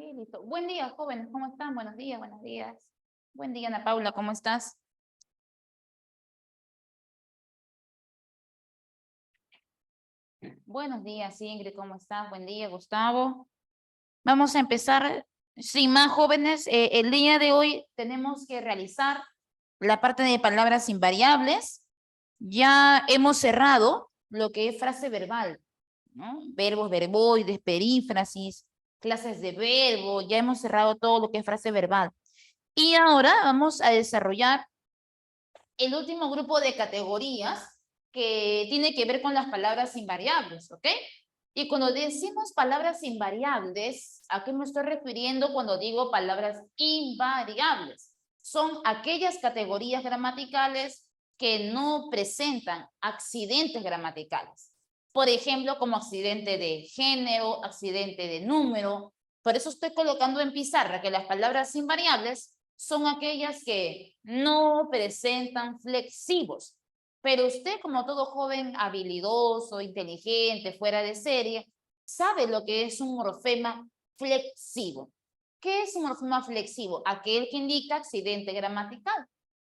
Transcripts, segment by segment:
Sí, listo. Buen día, jóvenes, ¿cómo están? Buenos días, buenos días. Buen día, Ana Paula, ¿cómo estás? Buenos días, Ingrid, ¿cómo estás? Buen día, Gustavo. Vamos a empezar, sin más jóvenes, el día de hoy tenemos que realizar la parte de palabras invariables. Ya hemos cerrado lo que es frase verbal, ¿no? Verbos, verboides, perífrasis, clases de verbo, ya hemos cerrado todo lo que es frase verbal. Y ahora vamos a desarrollar el último grupo de categorías que tiene que ver con las palabras invariables, ¿ok? Y cuando decimos palabras invariables, ¿a qué me estoy refiriendo cuando digo palabras invariables? Son aquellas categorías gramaticales que no presentan accidentes gramaticales. Por ejemplo, como accidente de género, accidente de número. Por eso estoy colocando en pizarra que las palabras invariables son aquellas que no presentan flexivos. Pero usted, como todo joven habilidoso, inteligente, fuera de serie, sabe lo que es un morfema flexivo. ¿Qué es un morfema flexivo? Aquel que indica accidente gramatical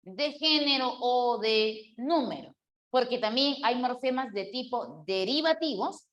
de género o de número. Porque también hay morfemas de tipo derivativos,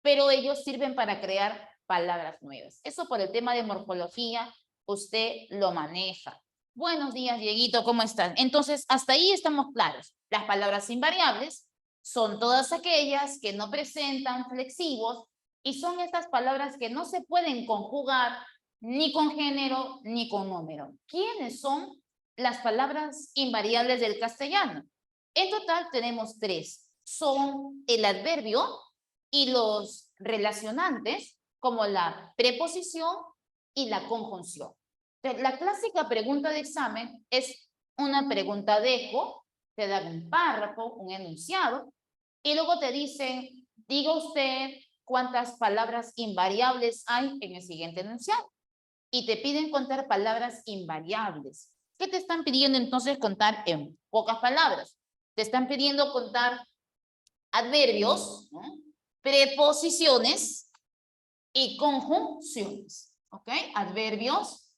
pero ellos sirven para crear palabras nuevas. Eso por el tema de morfología, usted lo maneja. Buenos días, Dieguito, ¿cómo están? Entonces, hasta ahí estamos claros. Las palabras invariables son todas aquellas que no presentan flexivos y son estas palabras que no se pueden conjugar ni con género ni con número. ¿Quiénes son las palabras invariables del castellano? En total tenemos tres. Son el adverbio y los relacionantes, como la preposición y la conjunción. Entonces, la clásica pregunta de examen es una pregunta dejo, te dan un párrafo, un enunciado, y luego te dicen, diga usted cuántas palabras invariables hay en el siguiente enunciado. Y te piden contar palabras invariables. ¿Qué te están pidiendo entonces contar en pocas palabras? Te están pidiendo contar adverbios, ¿no? Preposiciones y conjunciones. ¿Ok? Adverbios,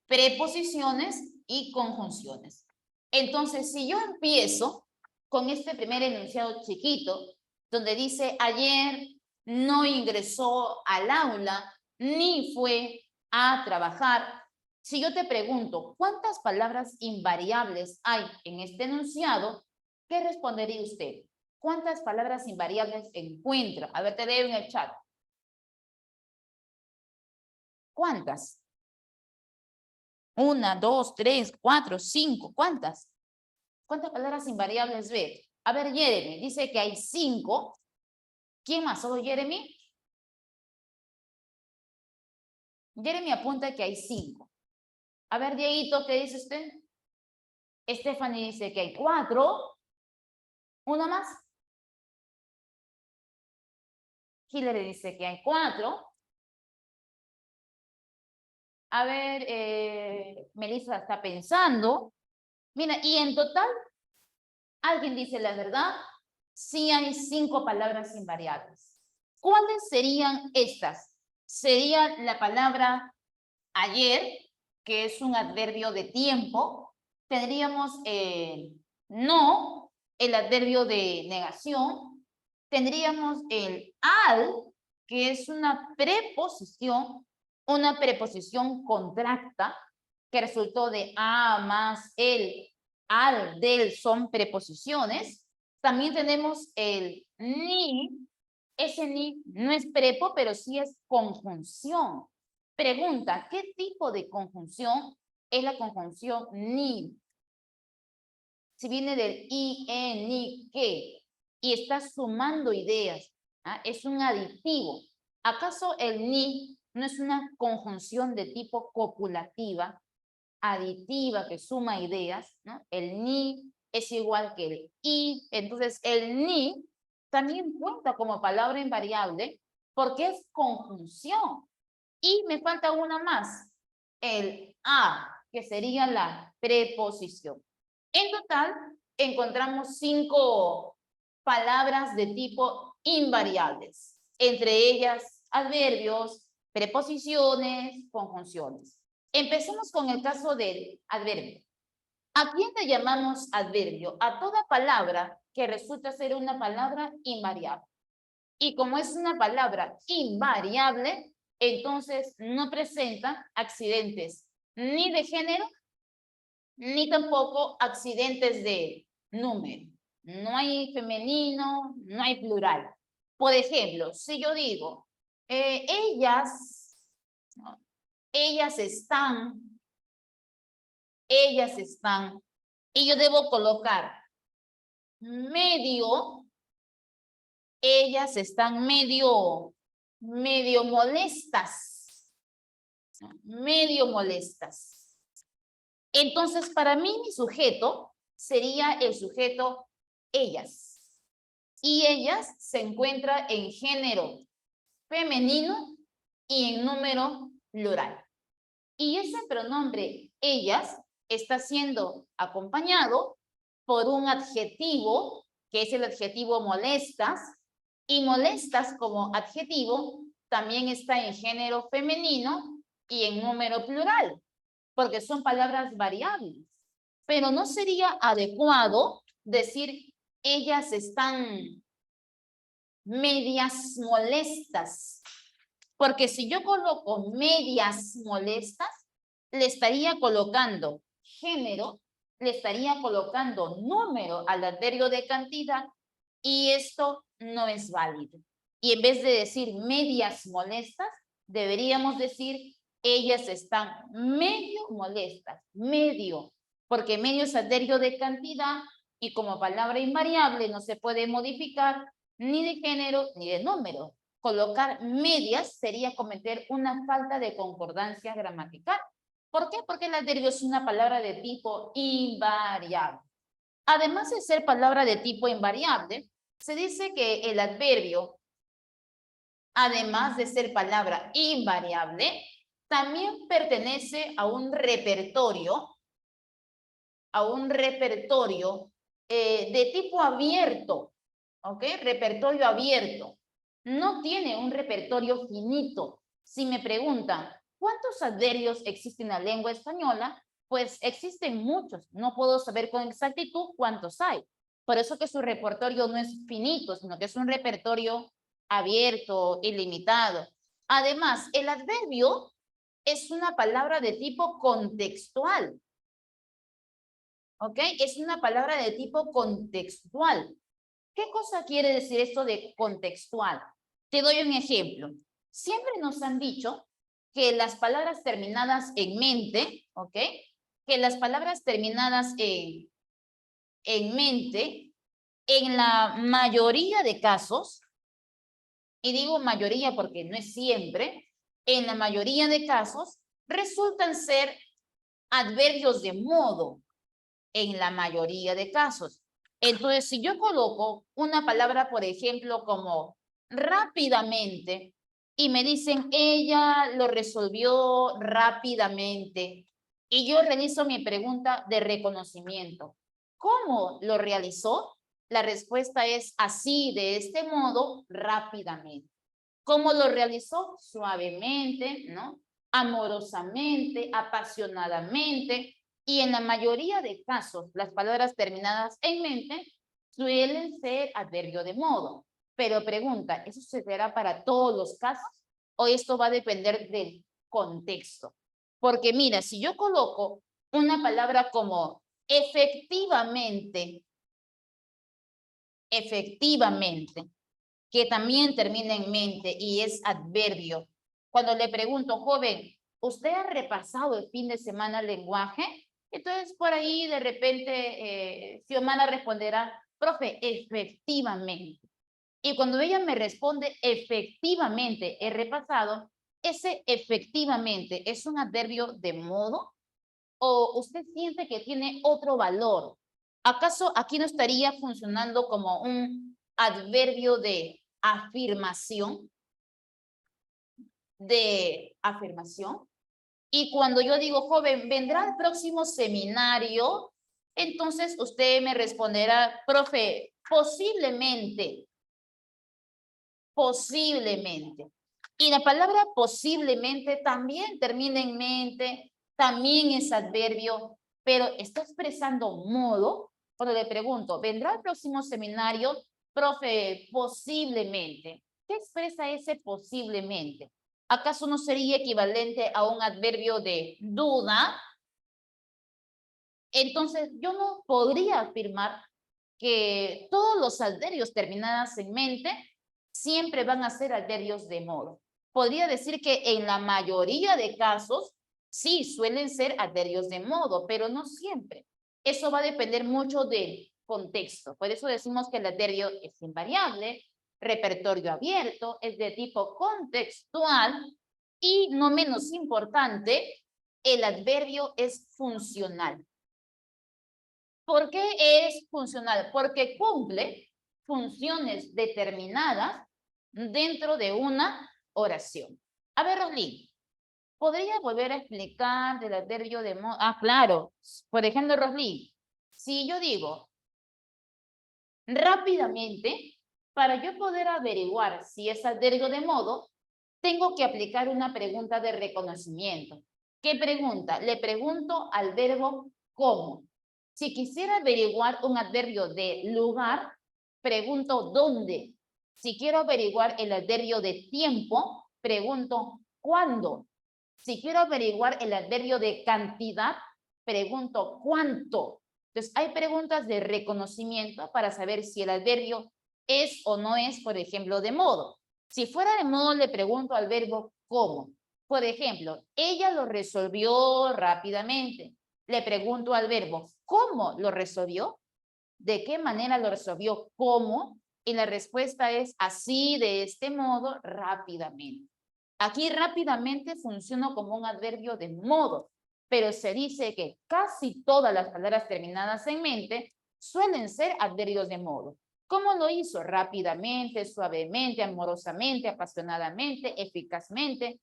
preposiciones y conjunciones. Entonces, si yo empiezo con este primer enunciado chiquito, donde dice ayer no ingresó al aula ni fue a trabajar, si yo te pregunto cuántas palabras invariables hay en este enunciado, ¿qué respondería usted? ¿Cuántas palabras invariables encuentra? A ver, te leo en el chat. ¿Cuántas? 1, 2, 3, 4, 5. ¿Cuántas? ¿Cuántas palabras invariables ve? A ver, Jeremy, dice que hay 5. ¿Quién más? ¿Solo Jeremy? Jeremy apunta que hay 5. A ver, Dieguito, ¿qué dice usted? Stephanie dice que hay 4. ¿Una más? Hillary dice que hay 4. A ver, Melissa está pensando. Mira, y en total, ¿alguien dice la verdad? Sí hay 5 palabras invariables. ¿Cuáles serían estas? Sería la palabra ayer, que es un adverbio de tiempo. Tendríamos no, el adverbio de negación. Tendríamos el al, que es una preposición contracta, que resultó de a más el, al, del, son preposiciones. También tenemos el ni. Ese ni no es prepo, pero sí es conjunción. Pregunta, ¿qué tipo de conjunción es la conjunción ni? Si viene del i, ni, que, y está sumando ideas, ¿ah? Es un aditivo. ¿Acaso el ni no es una conjunción de tipo copulativa, aditiva, que suma ideas, ¿no? El ni es igual que el i, entonces el ni también cuenta como palabra invariable porque es conjunción. Y me falta una más, el a, que sería la preposición. En total, encontramos 5 palabras de tipo invariables, entre ellas adverbios, preposiciones, conjunciones. Empecemos con el caso del adverbio. ¿A quién le llamamos adverbio? A toda palabra que resulta ser una palabra invariable. Y como es una palabra invariable, entonces no presenta accidentes ni de género, ni tampoco accidentes de número. No hay femenino, no hay plural. Por ejemplo, si yo digo, ellas están, y yo debo colocar medio, ellas están medio molestas, medio molestas. Entonces, para mí, mi sujeto sería el sujeto ellas. Y ellas se encuentra en género femenino y en número plural. Y ese pronombre ellas está siendo acompañado por un adjetivo, que es el adjetivo molestas, y molestas como adjetivo también está en género femenino y en número plural, porque son palabras variables. Pero no sería adecuado decir ellas están medias molestas, porque si yo coloco medias molestas, le estaría colocando género, le estaría colocando número al adverbio de cantidad y esto no es válido. Y en vez de decir medias molestas, deberíamos decir ellas están medio molestas, medio, porque medio es adverbio de cantidad y como palabra invariable no se puede modificar ni de género ni de número. Colocar medias sería cometer una falta de concordancia gramatical. ¿Por qué? Porque el adverbio es una palabra de tipo invariable. Además de ser palabra de tipo invariable, se dice que el adverbio, además de ser palabra invariable, también pertenece a un repertorio de tipo abierto, ¿ok? Repertorio abierto. No tiene un repertorio finito. Si me preguntan, ¿cuántos adverbios existen en la lengua española? Pues existen muchos. No puedo saber con exactitud cuántos hay. Por eso que su repertorio no es finito, sino que es un repertorio abierto, ilimitado. Además, el adverbio es una palabra de tipo contextual. ¿Ok? Es una palabra de tipo contextual. ¿Qué cosa quiere decir esto de contextual? Te doy un ejemplo. Siempre nos han dicho que las palabras terminadas en mente, ¿ok? Que las palabras terminadas en mente, en la mayoría de casos, y digo mayoría porque no es siempre, en la mayoría de casos, resultan ser adverbios de modo, en la mayoría de casos. Entonces, si yo coloco una palabra, por ejemplo, como rápidamente, y me dicen, ella lo resolvió rápidamente, y yo realizo mi pregunta de reconocimiento. ¿Cómo lo realizó? La respuesta es así, de este modo, rápidamente. ¿Cómo lo realizó? Suavemente, ¿no? Amorosamente, apasionadamente. Y en la mayoría de casos, las palabras terminadas en mente suelen ser adverbio de modo. Pero pregunta, ¿eso se será para todos los casos? ¿O esto va a depender del contexto? Porque mira, si yo coloco una palabra como efectivamente, que también termina en mente y es adverbio. Cuando le pregunto, joven, ¿usted ha repasado el fin de semana el lenguaje? Entonces, por ahí de repente, Xiomara responderá, profe, efectivamente. Y cuando ella me responde, efectivamente, he repasado, ese efectivamente es un adverbio de modo o usted siente que tiene otro valor. ¿Acaso aquí no estaría funcionando como un adverbio de afirmación? Y cuando yo digo, joven, ¿vendrá al próximo seminario? Entonces usted me responderá, profe, posiblemente. Y la palabra posiblemente también termina en mente, también es adverbio, pero está expresando modo. Cuando le pregunto, ¿vendrá al próximo seminario? Profe, posiblemente. ¿Qué expresa ese posiblemente? ¿Acaso no sería equivalente a un adverbio de duda? Entonces, yo no podría afirmar que todos los adverbios terminados en mente siempre van a ser adverbios de modo. Podría decir que en la mayoría de casos, sí, suelen ser adverbios de modo, pero no siempre. Eso va a depender mucho del contexto. Por eso decimos que el adverbio es invariable, repertorio abierto, es de tipo contextual y, no menos importante, el adverbio es funcional. ¿Por qué es funcional? Porque cumple funciones determinadas dentro de una oración. A ver, Roslyn, ¿podría volver a explicar del adverbio de modo? Ah, claro. Por ejemplo, Roslyn, si yo digo rápidamente, para yo poder averiguar si es adverbio de modo, tengo que aplicar una pregunta de reconocimiento. ¿Qué pregunta? Le pregunto al verbo cómo. Si quisiera averiguar un adverbio de lugar, pregunto dónde. Si quiero averiguar el adverbio de tiempo, pregunto cuándo. Si quiero averiguar el adverbio de cantidad, pregunto cuánto. Entonces, hay preguntas de reconocimiento para saber si el adverbio es o no es, por ejemplo, de modo. Si fuera de modo, le pregunto al verbo cómo. Por ejemplo, ella lo resolvió rápidamente. Le pregunto al verbo, ¿cómo lo resolvió? ¿De qué manera lo resolvió? ¿Cómo? Y la respuesta es así, de este modo, rápidamente. Aquí rápidamente funciona como un adverbio de modo, pero se dice que casi todas las palabras terminadas en mente suelen ser adverbios de modo. ¿Cómo lo hizo? Rápidamente, suavemente, amorosamente, apasionadamente, eficazmente.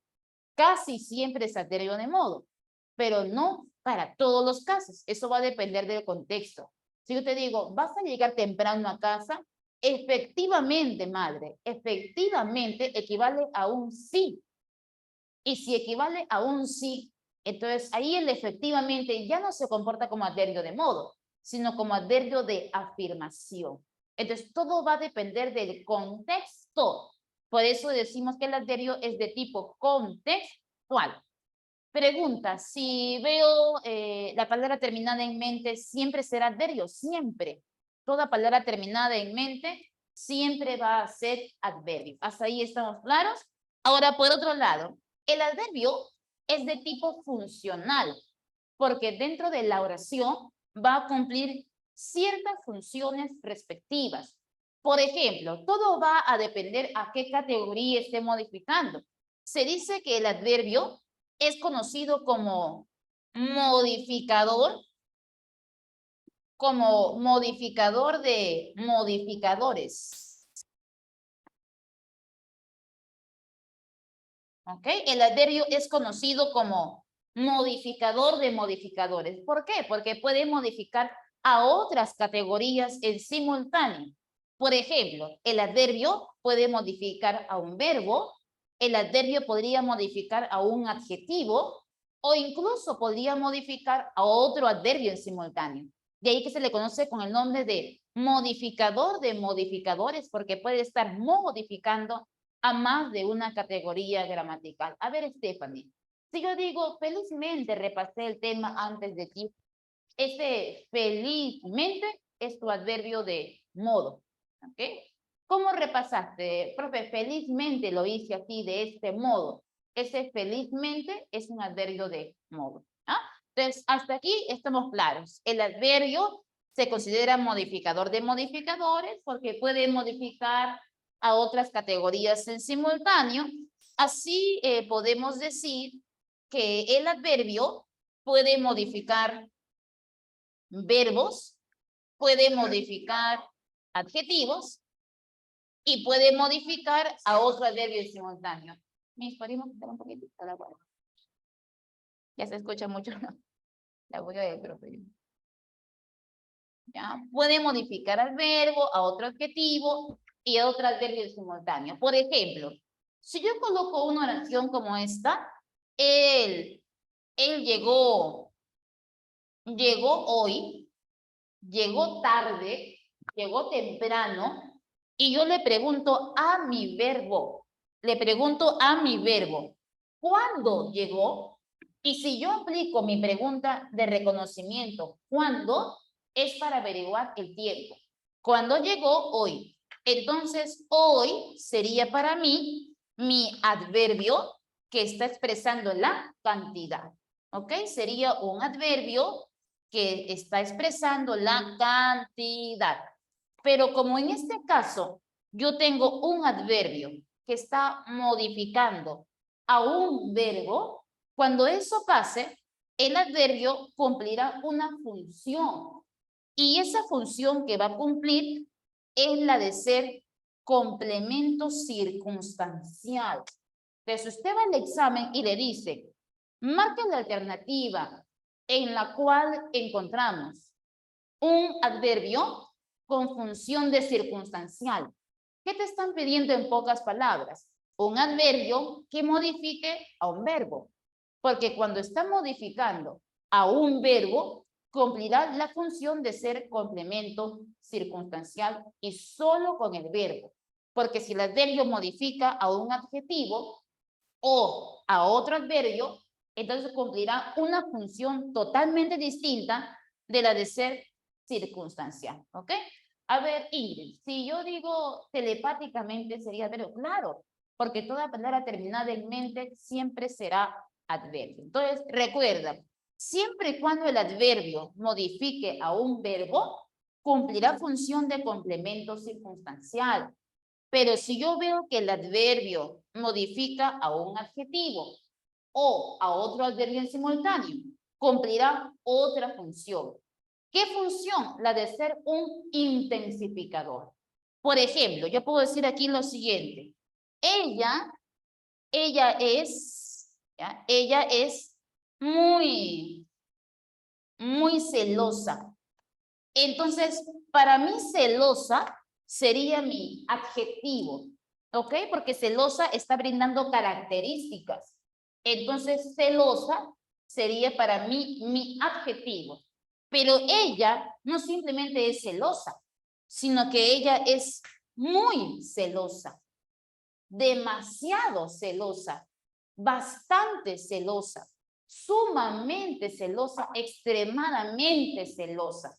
Casi siempre es adverbio de modo, pero no para todos los casos. Eso va a depender del contexto. Si yo te digo, ¿vas a llegar temprano a casa? Efectivamente, madre, efectivamente equivale a un sí. Y si equivale a un sí, entonces ahí el efectivamente ya no se comporta como adverbio de modo, sino como adverbio de afirmación. Entonces todo va a depender del contexto. Por eso decimos que el adverbio es de tipo contextual. Pregunta, si veo la palabra terminada en mente, ¿siempre será adverbio? Siempre. Toda palabra terminada en mente siempre va a ser adverbio. ¿Hasta ahí estamos claros? Ahora, por otro lado, el adverbio es de tipo funcional, porque dentro de la oración va a cumplir ciertas funciones respectivas. Por ejemplo, todo va a depender a qué categoría esté modificando. Se dice que el adverbio es conocido como modificador de modificadores. ¿Ok? El adverbio es conocido como modificador de modificadores. ¿Por qué? Porque puede modificar a otras categorías en simultáneo. Por ejemplo, el adverbio puede modificar a un verbo, el adverbio podría modificar a un adjetivo o incluso podría modificar a otro adverbio en simultáneo. De ahí que se le conoce con el nombre de modificador de modificadores, porque puede estar modificando a más de una categoría gramatical. A ver, Stephanie, si yo digo felizmente repasé el tema antes de ti, ese felizmente es tu adverbio de modo, ¿ok? ¿Cómo repasaste? Profe, felizmente lo hice así, de este modo. Ese felizmente es un adverbio de modo. ¿Ah? Entonces, hasta aquí estamos claros. El adverbio se considera modificador de modificadores porque puede modificar a otras categorías en simultáneo. Así podemos decir que el adverbio puede modificar verbos, puede modificar adjetivos y puede modificar a otro adverbio en simultáneo. Mis, podemos quitar un poquitito la voz. Ya se escucha mucho la voz del profe. ¿Ya? Puede modificar al verbo, a otro adjetivo y a otro adverbio en simultáneo. Por ejemplo, Si yo coloco una oración como esta, él llegó hoy, llegó tarde, llegó temprano, y yo le pregunto a mi verbo, ¿cuándo llegó? Y si yo aplico mi pregunta de reconocimiento, ¿cuándo? Es para averiguar el tiempo. ¿Cuándo llegó? Hoy. Entonces, hoy sería para mí mi adverbio que está expresando la cantidad. ¿Ok? Sería un adverbio que está expresando la cantidad. Pero como en este caso yo tengo un adverbio que está modificando a un verbo, cuando eso pase, el adverbio cumplirá una función. Y esa función que va a cumplir es la de ser complemento circunstancial. Entonces usted va al examen y le dice, marque la alternativa en la cual encontramos un adverbio con función de circunstancial. ¿Qué te están pidiendo en pocas palabras? Un adverbio que modifique a un verbo. Porque cuando está modificando a un verbo, cumplirá la función de ser complemento circunstancial y solo con el verbo. Porque si el adverbio modifica a un adjetivo o a otro adverbio, entonces cumplirá una función totalmente distinta de la de ser circunstancial, ¿ok? A ver, Ingrid, si yo digo telepáticamente sería adverbio, claro, porque toda palabra terminada en mente siempre será adverbio. Entonces, recuerda, siempre y cuando el adverbio modifique a un verbo, cumplirá función de complemento circunstancial. Pero si yo veo que el adverbio modifica a un adjetivo o a otro adverbio en simultáneo, cumplirá otra función. ¿Qué función? La de ser un intensificador. Por ejemplo, yo puedo decir aquí lo siguiente. Ella es muy celosa. Entonces, para mí celosa sería mi adjetivo, ¿ok? Porque celosa está brindando características. Entonces, celosa sería para mí mi adjetivo. Pero ella no simplemente es celosa, sino que ella es muy celosa, demasiado celosa, bastante celosa, sumamente celosa, extremadamente celosa,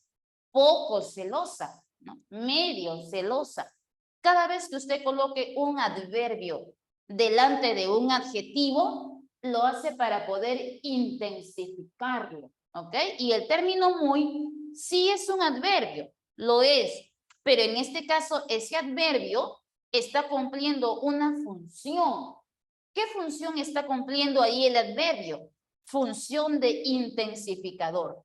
poco celosa, ¿no? Medio celosa. Cada vez que usted coloque un adverbio delante de un adjetivo, lo hace para poder intensificarlo, ¿ok? Y el término muy sí es un adverbio, lo es, pero en este caso ese adverbio está cumpliendo una función. ¿Qué función está cumpliendo ahí el adverbio? Función de intensificador.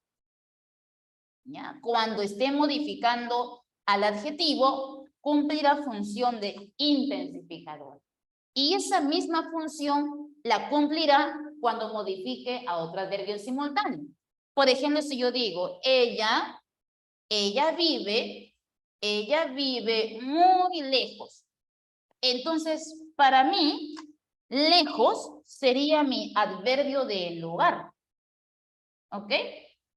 ¿Ya? Cuando esté modificando al adjetivo, cumplirá función de intensificador. Y esa misma función la cumplirá cuando modifique a otro adverbio simultáneo. Por ejemplo, si yo digo, ella vive muy lejos. Entonces, para mí, lejos sería mi adverbio de lugar. ¿Ok?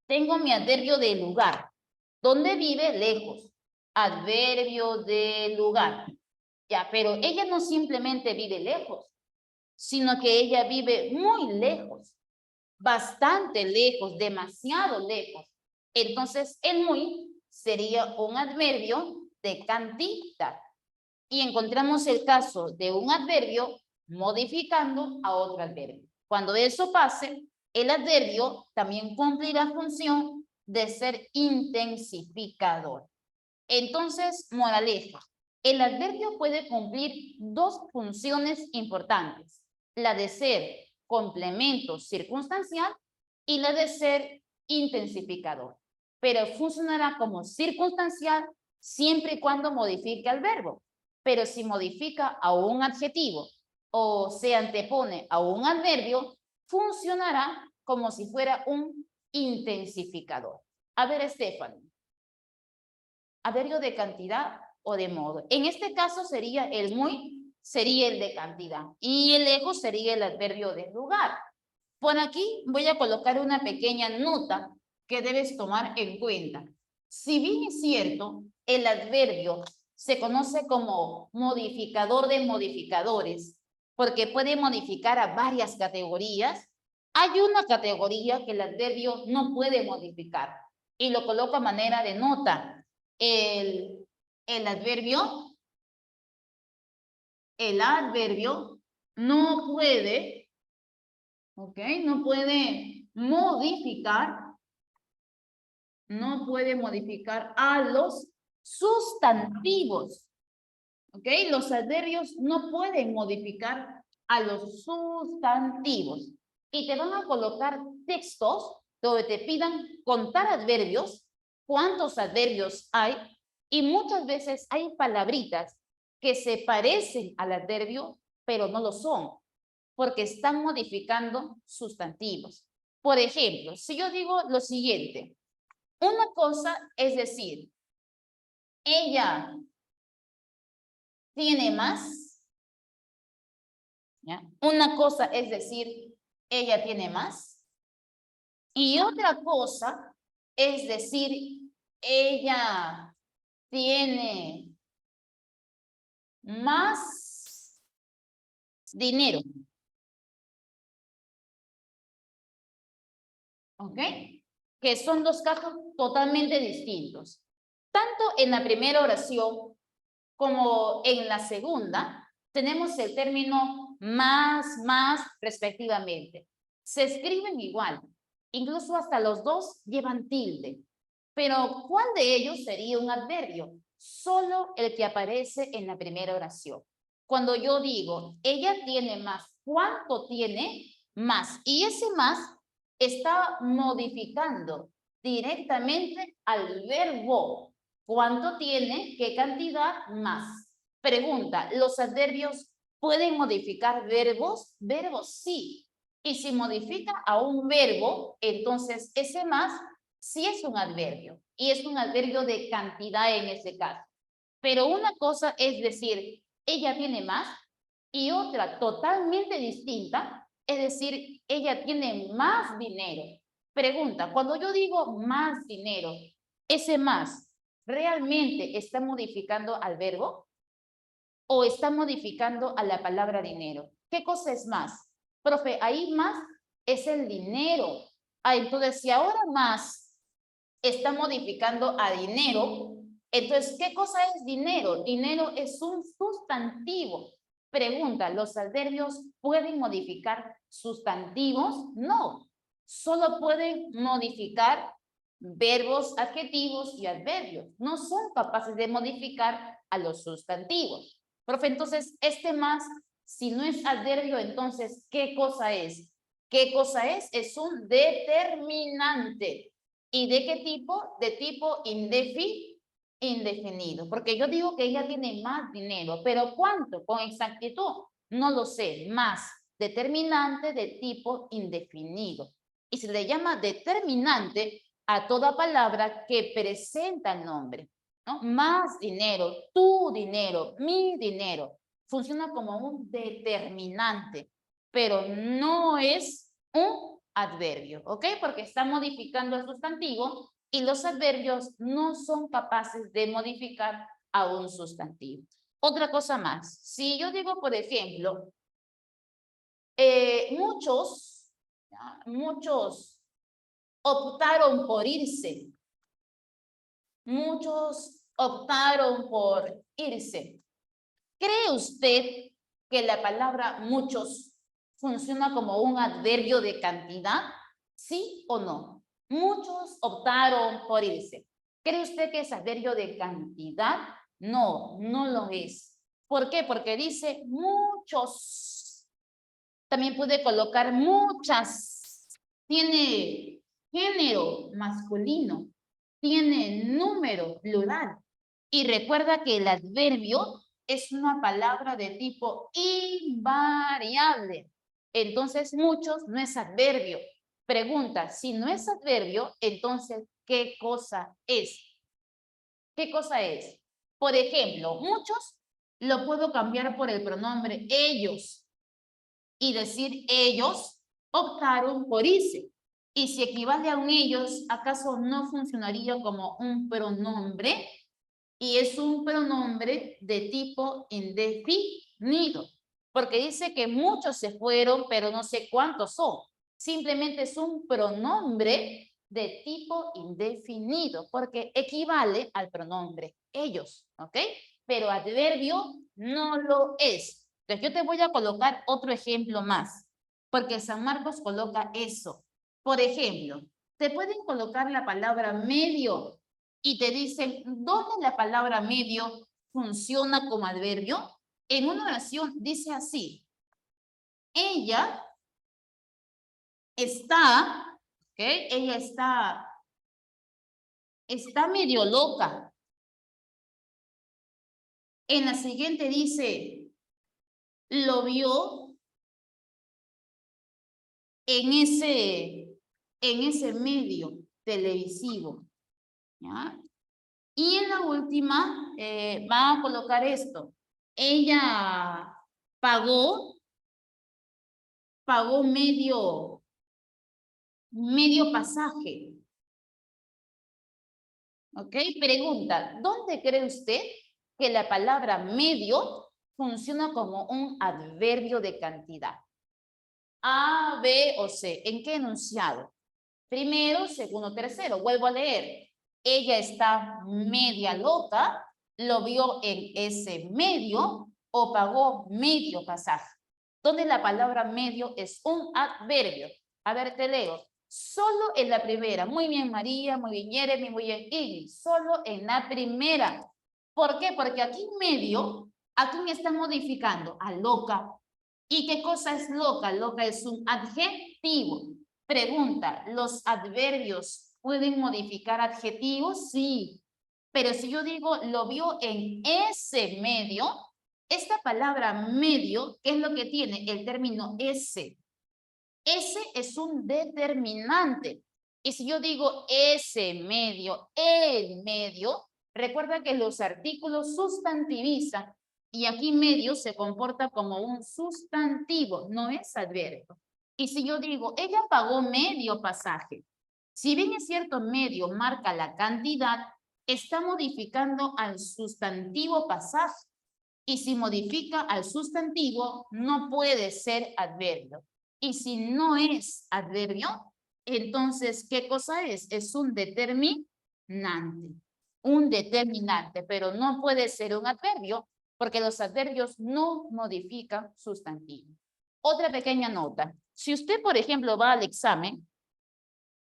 Tengo mi adverbio de lugar. ¿Dónde vive? Lejos. Adverbio de lugar. Ya, pero ella no simplemente vive lejos, sino que ella vive muy lejos, bastante lejos, demasiado lejos. Entonces, el muy sería un adverbio de cantidad. Y encontramos el caso de un adverbio modificando a otro adverbio. Cuando eso pase, el adverbio también cumplirá función de ser intensificador. Entonces, moraleja, el adverbio puede cumplir dos funciones importantes, la de ser complemento circunstancial y la de ser intensificador, pero funcionará como circunstancial siempre y cuando modifique al verbo. Pero si modifica a un adjetivo o se antepone a un adverbio, funcionará como si fuera un intensificador. A ver, Stephanie. Adverbio de cantidad o de modo. En este caso sería el muy, sería el de cantidad y el lejos sería el adverbio de lugar. Por aquí voy a colocar una pequeña nota que debes tomar en cuenta. Si bien es cierto, el adverbio se conoce como modificador de modificadores, porque puede modificar a varias categorías, hay una categoría que el adverbio no puede modificar y lo coloco a manera de nota. El adverbio no puede, ¿ok? No puede modificar a los sustantivos, ¿ok? Los adverbios no pueden modificar a los sustantivos. Y te van a colocar textos donde te pidan contar adverbios, cuántos adverbios hay, y muchas veces hay palabritas que se parecen al adverbio, pero no lo son, porque están modificando sustantivos. Por ejemplo, si yo digo lo siguiente, una cosa es decir, ella tiene más, ¿ya? Una cosa es decir, ella tiene más, y otra cosa es decir, ella tiene más dinero. ¿Ok? Que son dos casos totalmente distintos. Tanto en la primera oración como en la segunda, tenemos el término más, respectivamente. Se escriben igual, incluso hasta los dos llevan tilde. Pero, ¿cuál de ellos sería un adverbio? Solo el que aparece en la primera oración. Cuando yo digo, ella tiene más, ¿cuánto tiene? Más. Y ese más está modificando directamente al verbo. ¿Cuánto tiene? ¿Qué cantidad? Más. Pregunta, ¿los adverbios pueden modificar verbos? Verbos sí. Y si modifica a un verbo, entonces ese más sí es un adverbio. Y es un adverbio de cantidad en ese caso. Pero una cosa es decir, ella tiene más, y otra totalmente distinta, es decir, ella tiene más dinero. Pregunta, cuando yo digo más dinero, ese más, ¿realmente está modificando al verbo o está modificando a la palabra dinero? ¿Qué cosa es más? Profe, ahí más es el dinero. Ah, entonces, si ahora más está modificando a dinero, entonces, ¿qué cosa es dinero? Dinero es un sustantivo. Pregunta, ¿los adverbios pueden modificar sustantivos? No, solo pueden modificar verbos, adjetivos y adverbios. No son capaces de modificar a los sustantivos. Profe, entonces, este más, si no es adverbio, entonces, ¿qué cosa es? ¿Qué cosa es? Es un determinante. ¿Y de qué tipo? De tipo indefinido. Porque yo digo que ella tiene más dinero, pero ¿cuánto? Con exactitud, no lo sé. Más determinante de tipo indefinido. Y se le llama determinante a toda palabra que presenta el nombre, ¿no? Más dinero, tu dinero, mi dinero. Funciona como un determinante, pero no es un adverbio, ¿ok? Porque está modificando el sustantivo y los adverbios no son capaces de modificar a un sustantivo. Otra cosa más, si yo digo, por ejemplo, muchos optaron por irse. Muchos optaron por irse. ¿Cree usted que la palabra muchos funciona como un adverbio de cantidad? ¿Sí o no? Muchos optaron por irse. ¿Cree usted que es adverbio de cantidad? No, no lo es. ¿Por qué? Porque dice muchos. También puede colocar muchas. Tiene género masculino. Tiene número plural. Y recuerda que el adverbio es una palabra de tipo invariable. Entonces, muchos no es adverbio. Pregunta, si no es adverbio, entonces, ¿qué cosa es? ¿Qué cosa es? Por ejemplo, muchos lo puedo cambiar por el pronombre ellos y decir ellos optaron por irse. Y si equivale a un ellos, ¿acaso no funcionaría como un pronombre? Y es un pronombre de tipo indefinido, porque dice que muchos se fueron, pero no sé cuántos son. Simplemente es un pronombre de tipo indefinido, porque equivale al pronombre ellos, ¿ok? Pero adverbio no lo es. Entonces yo te voy a colocar otro ejemplo más, porque San Marcos coloca eso. Por ejemplo, te pueden colocar la palabra medio y te dicen, ¿dónde la palabra medio funciona como adverbio? En una oración dice así, ella está, ¿ok? Ella está medio loca. En la siguiente dice, lo vio en ese medio televisivo, ¿ya? Y en la última, va a colocar esto. Ella pagó medio pasaje. ¿Ok? Pregunta, ¿dónde cree usted que la palabra medio funciona como un adverbio de cantidad? A, B o C. ¿En qué enunciado? Primero, segundo, tercero. Vuelvo a leer. Ella está media loca, lo vio en ese medio o pagó medio pasaje. Donde la palabra medio es un adverbio. A ver, te leo. Solo en la primera. Muy bien, María, muy bien, Jeremy, muy bien, Iggy. Solo en la primera. ¿Por qué? Porque aquí medio, aquí me están modificando a loca. ¿Y qué cosa es loca? Loca es un adjetivo. Pregunta, ¿los adverbios pueden modificar adjetivos? Sí. Pero si yo digo, lo vio en ese medio, esta palabra medio, ¿qué es lo que tiene? El término ese. Ese es un determinante. Y si yo digo ese medio, el medio, recuerda que los artículos sustantivizan y aquí medio se comporta como un sustantivo, no es adverbio. Y si yo digo, ella pagó medio pasaje, si bien es cierto medio marca la cantidad, está modificando al sustantivo pasaje. Y si modifica al sustantivo, no puede ser adverbio. Y si no es adverbio, entonces, ¿qué cosa es? Es un determinante. Un determinante, pero no puede ser un adverbio porque los adverbios no modifican sustantivo. Otra pequeña nota. Si usted, por ejemplo, va al examen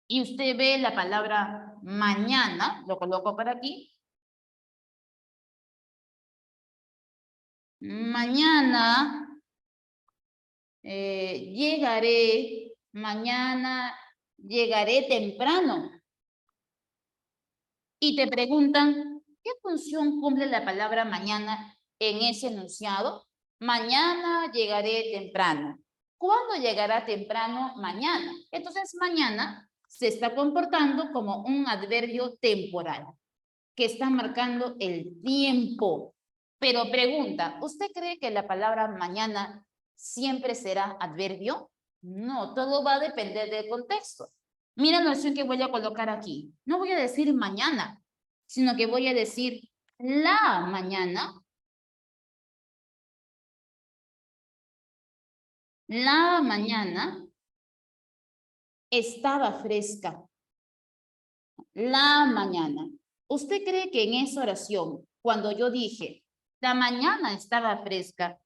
y usted ve la palabra mañana, lo coloco para aquí. Mañana mañana llegaré temprano. Y te preguntan, ¿qué función cumple la palabra mañana en ese enunciado? Mañana llegaré temprano. ¿Cuándo llegará temprano? Mañana. Entonces, mañana se está comportando como un adverbio temporal, que está marcando el tiempo. Pero pregunta, ¿usted cree que la palabra mañana siempre será adverbio? No, todo va a depender del contexto. Mira la opción que voy a colocar aquí. No voy a decir mañana, sino que voy a decir la mañana. La mañana estaba fresca. La mañana. ¿Usted cree que en esa oración, cuando yo dije, la mañana estaba fresca,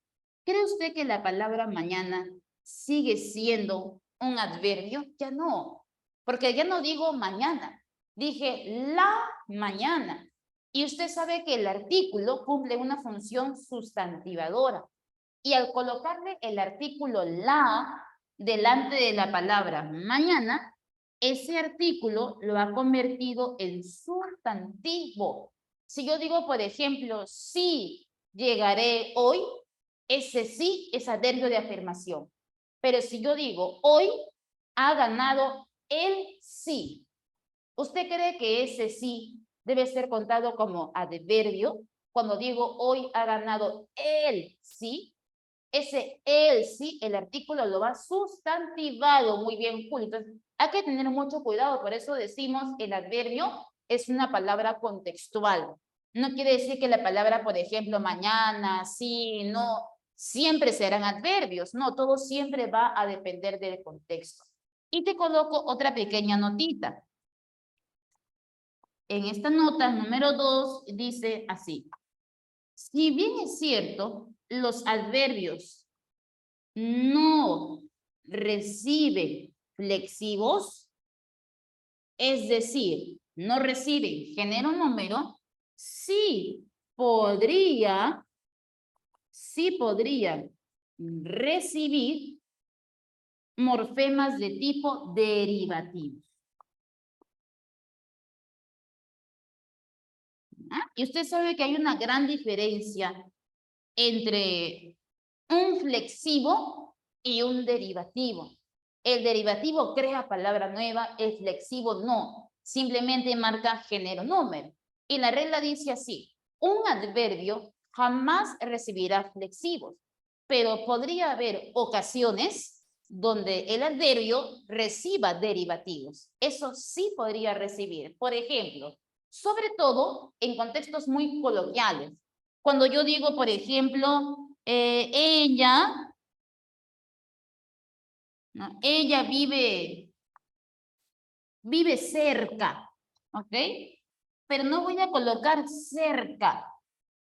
cree usted que la palabra mañana sigue siendo un adverbio? Ya no, porque ya no digo mañana, dije la mañana. Y usted sabe que el artículo cumple una función sustantivadora. Y al colocarle el artículo la delante de la palabra mañana, ese artículo lo ha convertido en sustantivo. Si yo digo, por ejemplo, sí llegaré hoy, ese sí es adverbio de afirmación. Pero si yo digo, hoy ha ganado el sí, ¿usted cree que ese sí debe ser contado como adverbio? Cuando digo hoy ha ganado él, ¿sí? Ese él, sí, el artículo lo va sustantivado. Muy bien, Julio. Entonces, hay que tener mucho cuidado. Por eso decimos el adverbio es una palabra contextual. No quiere decir que la palabra, por ejemplo, mañana, sí, no, siempre serán adverbios. No, todo siempre va a depender del contexto. Y te coloco otra pequeña notita. En esta nota número 2 dice así. Si bien es cierto, los adverbios no reciben flexivos, es decir, no reciben género número, sí podrían recibir morfemas de tipo derivativo. Y usted sabe que hay una gran diferencia entre un flexivo y un derivativo. El derivativo crea palabra nueva, el flexivo no. Simplemente marca género número. Y la regla dice así, un adverbio jamás recibirá flexivos, pero podría haber ocasiones donde el adverbio reciba derivativos. Eso sí podría recibir. Por ejemplo, sobre todo en contextos muy coloquiales. Cuando yo digo, por ejemplo, ella, ¿no? Ella vive cerca, ¿ok? Pero no voy a colocar cerca,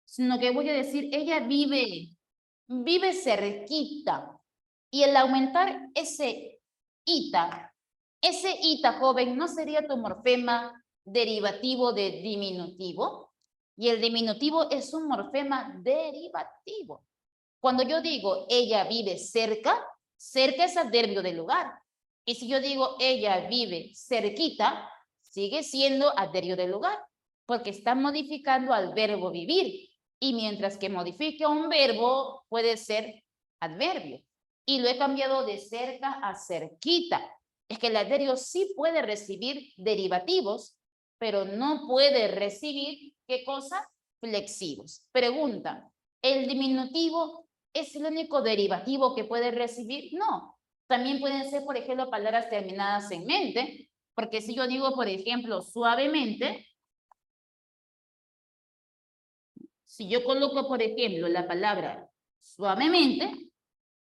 sino que voy a decir, ella vive cerquita. Y el aumentar ese ita, joven, ¿no sería tu morfema derivativo de diminutivo? Y el diminutivo es un morfema derivativo. Cuando yo digo ella vive cerca, cerca es adverbio de lugar. Y si yo digo ella vive cerquita, sigue siendo adverbio de lugar, porque está modificando al verbo vivir. Y mientras que modifique un verbo, puede ser adverbio. Y lo he cambiado de cerca a cerquita. Es que el adverbio sí puede recibir derivativos, pero no puede recibir, ¿qué cosa? Flexivos. Pregunta, ¿el diminutivo es el único derivativo que puede recibir? No. También pueden ser, por ejemplo, palabras terminadas en mente, porque si yo digo, por ejemplo, suavemente, si yo coloco, por ejemplo, la palabra suavemente,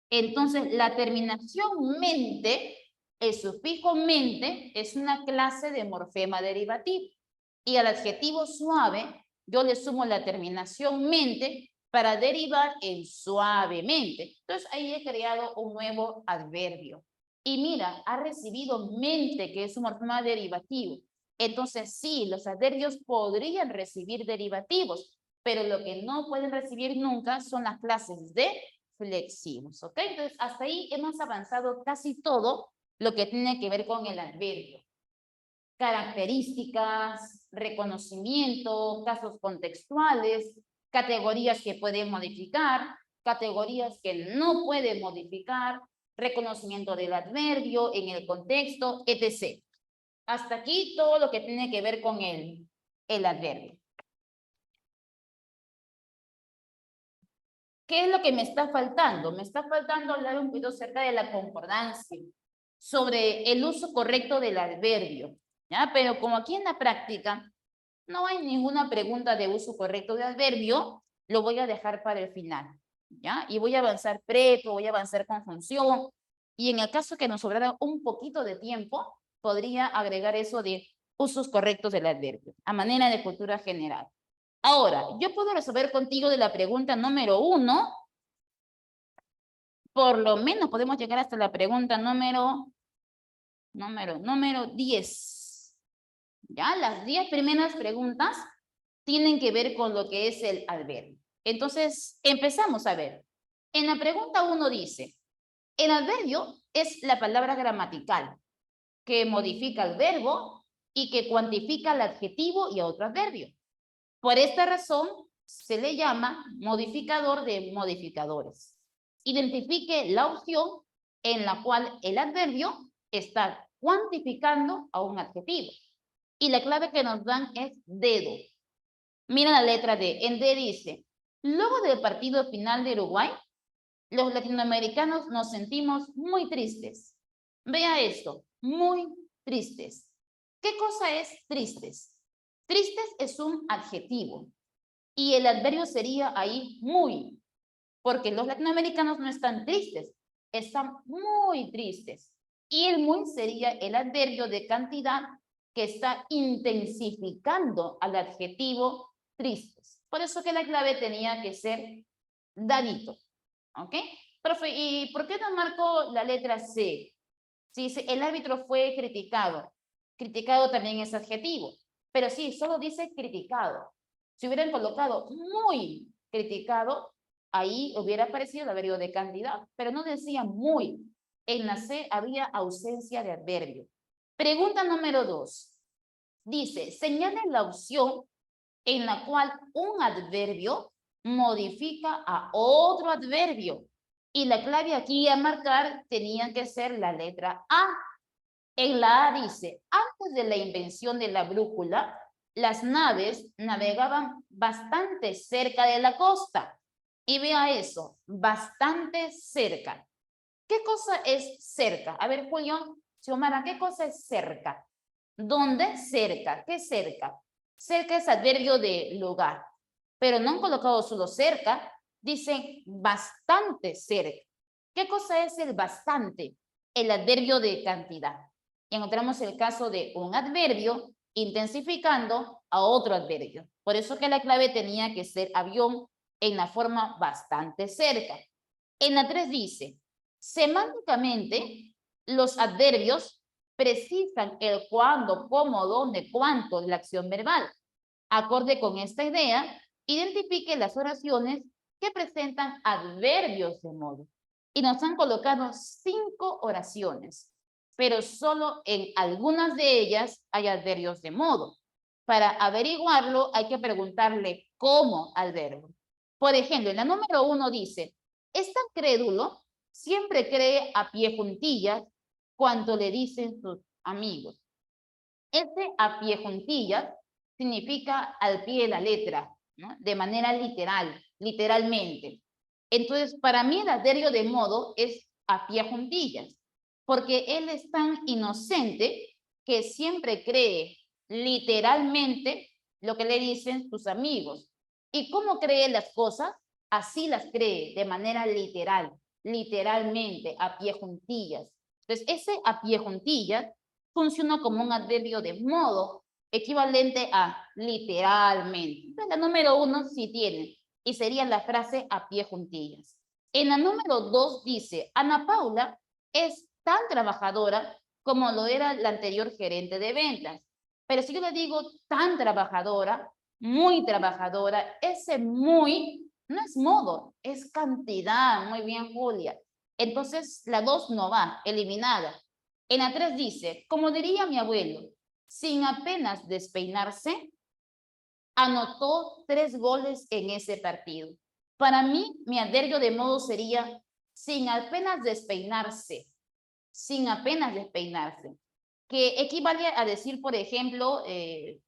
entonces la terminación mente, el sufijo mente, es una clase de morfema derivativo. Y al adjetivo suave, yo le sumo la terminación mente para derivar en suavemente. Entonces ahí he creado un nuevo adverbio. Y mira, ha recibido mente, que es un morfema derivativo. Entonces sí, los adverbios podrían recibir derivativos, pero lo que no pueden recibir nunca son las clases de flexivos, ¿ok? Entonces, hasta ahí hemos avanzado casi todo lo que tiene que ver con el adverbio. Características, reconocimiento, casos contextuales, categorías que pueden modificar, categorías que no pueden modificar, reconocimiento del adverbio en el contexto, etc. Hasta aquí todo lo que tiene que ver con el adverbio. ¿Qué es lo que me está faltando? Me está faltando hablar un poquito acerca de la concordancia, sobre el uso correcto del adverbio, ¿ya? Pero como aquí en la práctica no hay ninguna pregunta de uso correcto de adverbio, lo voy a dejar para el final, ¿ya? Y voy a avanzar prepo, voy a avanzar conjunción, y en el caso que nos sobrara un poquito de tiempo, podría agregar eso de usos correctos del adverbio, a manera de cultura general. Ahora, yo puedo resolver contigo de la pregunta número 1, por lo menos podemos llegar hasta la pregunta número 10. ¿Ya? Las 10 primeras preguntas tienen que ver con lo que es el adverbio. Entonces, empezamos a ver. En la pregunta 1 dice, el adverbio es la palabra gramatical que modifica el verbo y que cuantifica el adjetivo y a otro adverbio. Por esta razón, se le llama modificador de modificadores. Identifique la opción en la cual el adverbio está cuantificando a un adjetivo. Y la clave que nos dan es dedo. Mira la letra D. En D dice, luego del partido final de Uruguay, los latinoamericanos nos sentimos muy tristes. Vea esto, muy tristes. ¿Qué cosa es tristes? Tristes es un adjetivo y el adverbio sería ahí muy, porque los latinoamericanos no están tristes, están muy tristes. Y el muy sería el adverbio de cantidad que está intensificando al adjetivo tristes. Por eso que la clave tenía que ser dadito. ¿Ok? Profe, ¿y por qué no marco la letra C? Si dice, el árbitro fue criticado. Criticado también es adjetivo. Pero sí, solo dice criticado. Si hubieran colocado muy criticado, ahí hubiera aparecido el adverbio de cantidad. Pero no decía muy. En la C había ausencia de adverbio. Pregunta número 2. Dice, señale la opción en la cual un adverbio modifica a otro adverbio. Y la clave aquí a marcar tenía que ser la letra A. En la A dice, antes de la invención de la brújula, las naves navegaban bastante cerca de la costa. Y vea eso, bastante cerca. ¿Qué cosa es cerca? A ver, Julio, Xiomara, ¿qué cosa es cerca? ¿Dónde? Cerca. ¿Qué cerca? Cerca es adverbio de lugar, pero no han colocado solo cerca, dicen bastante cerca. ¿Qué cosa es el bastante? El adverbio de cantidad. Y encontramos el caso de un adverbio intensificando a otro adverbio. Por eso que la clave tenía que ser avión en la forma bastante cerca. En la 3 dice, semánticamente, los adverbios precisan el cuándo, cómo, dónde, cuánto de la acción verbal. Acorde con esta idea, identifique las oraciones que presentan adverbios de modo. Y nos han colocado 5 oraciones, pero solo en algunas de ellas hay adverbios de modo. Para averiguarlo hay que preguntarle cómo al verbo. Por ejemplo, en la número 1 dice, es tan crédulo, siempre cree a pie juntillas cuanto le dicen sus amigos. Este a pie juntillas significa al pie de la letra, ¿no? De manera literal, literalmente. Entonces, para mí el adverbio de modo es a pie juntillas, porque él es tan inocente que siempre cree literalmente lo que le dicen sus amigos. ¿Y cómo cree las cosas? Así las cree, de manera literal, literalmente, a pie juntillas. Entonces, ese a pie juntillas funciona como un adverbio de modo equivalente a literalmente. Entonces, la número 1 sí tiene, y sería la frase a pie juntillas. En la número 2 dice, Ana Paula es tan trabajadora como lo era la anterior gerente de ventas. Pero si yo le digo tan trabajadora, muy trabajadora, ese muy no es modo, es cantidad. Muy bien, Julia. Entonces, la 2 no va, eliminada. En la 3 dice, como diría mi abuelo, sin apenas despeinarse, anotó 3 goles en ese partido. Para mí, mi adverbio de modo sería sin apenas despeinarse, sin apenas despeinarse, que equivale a decir, por ejemplo,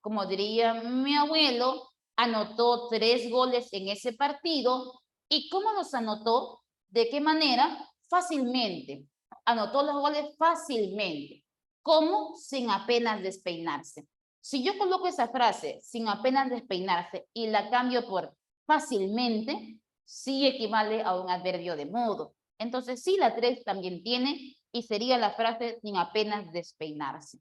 como diría mi abuelo, anotó 3 goles en ese partido. ¿Y cómo los anotó? ¿De qué manera? Fácilmente. Anotó los goles fácilmente. ¿Cómo? Sin apenas despeinarse. Si yo coloco esa frase, sin apenas despeinarse, y la cambio por fácilmente, sí equivale a un adverbio de modo. Entonces, sí, la 3 también tiene, y sería la frase sin apenas despeinarse.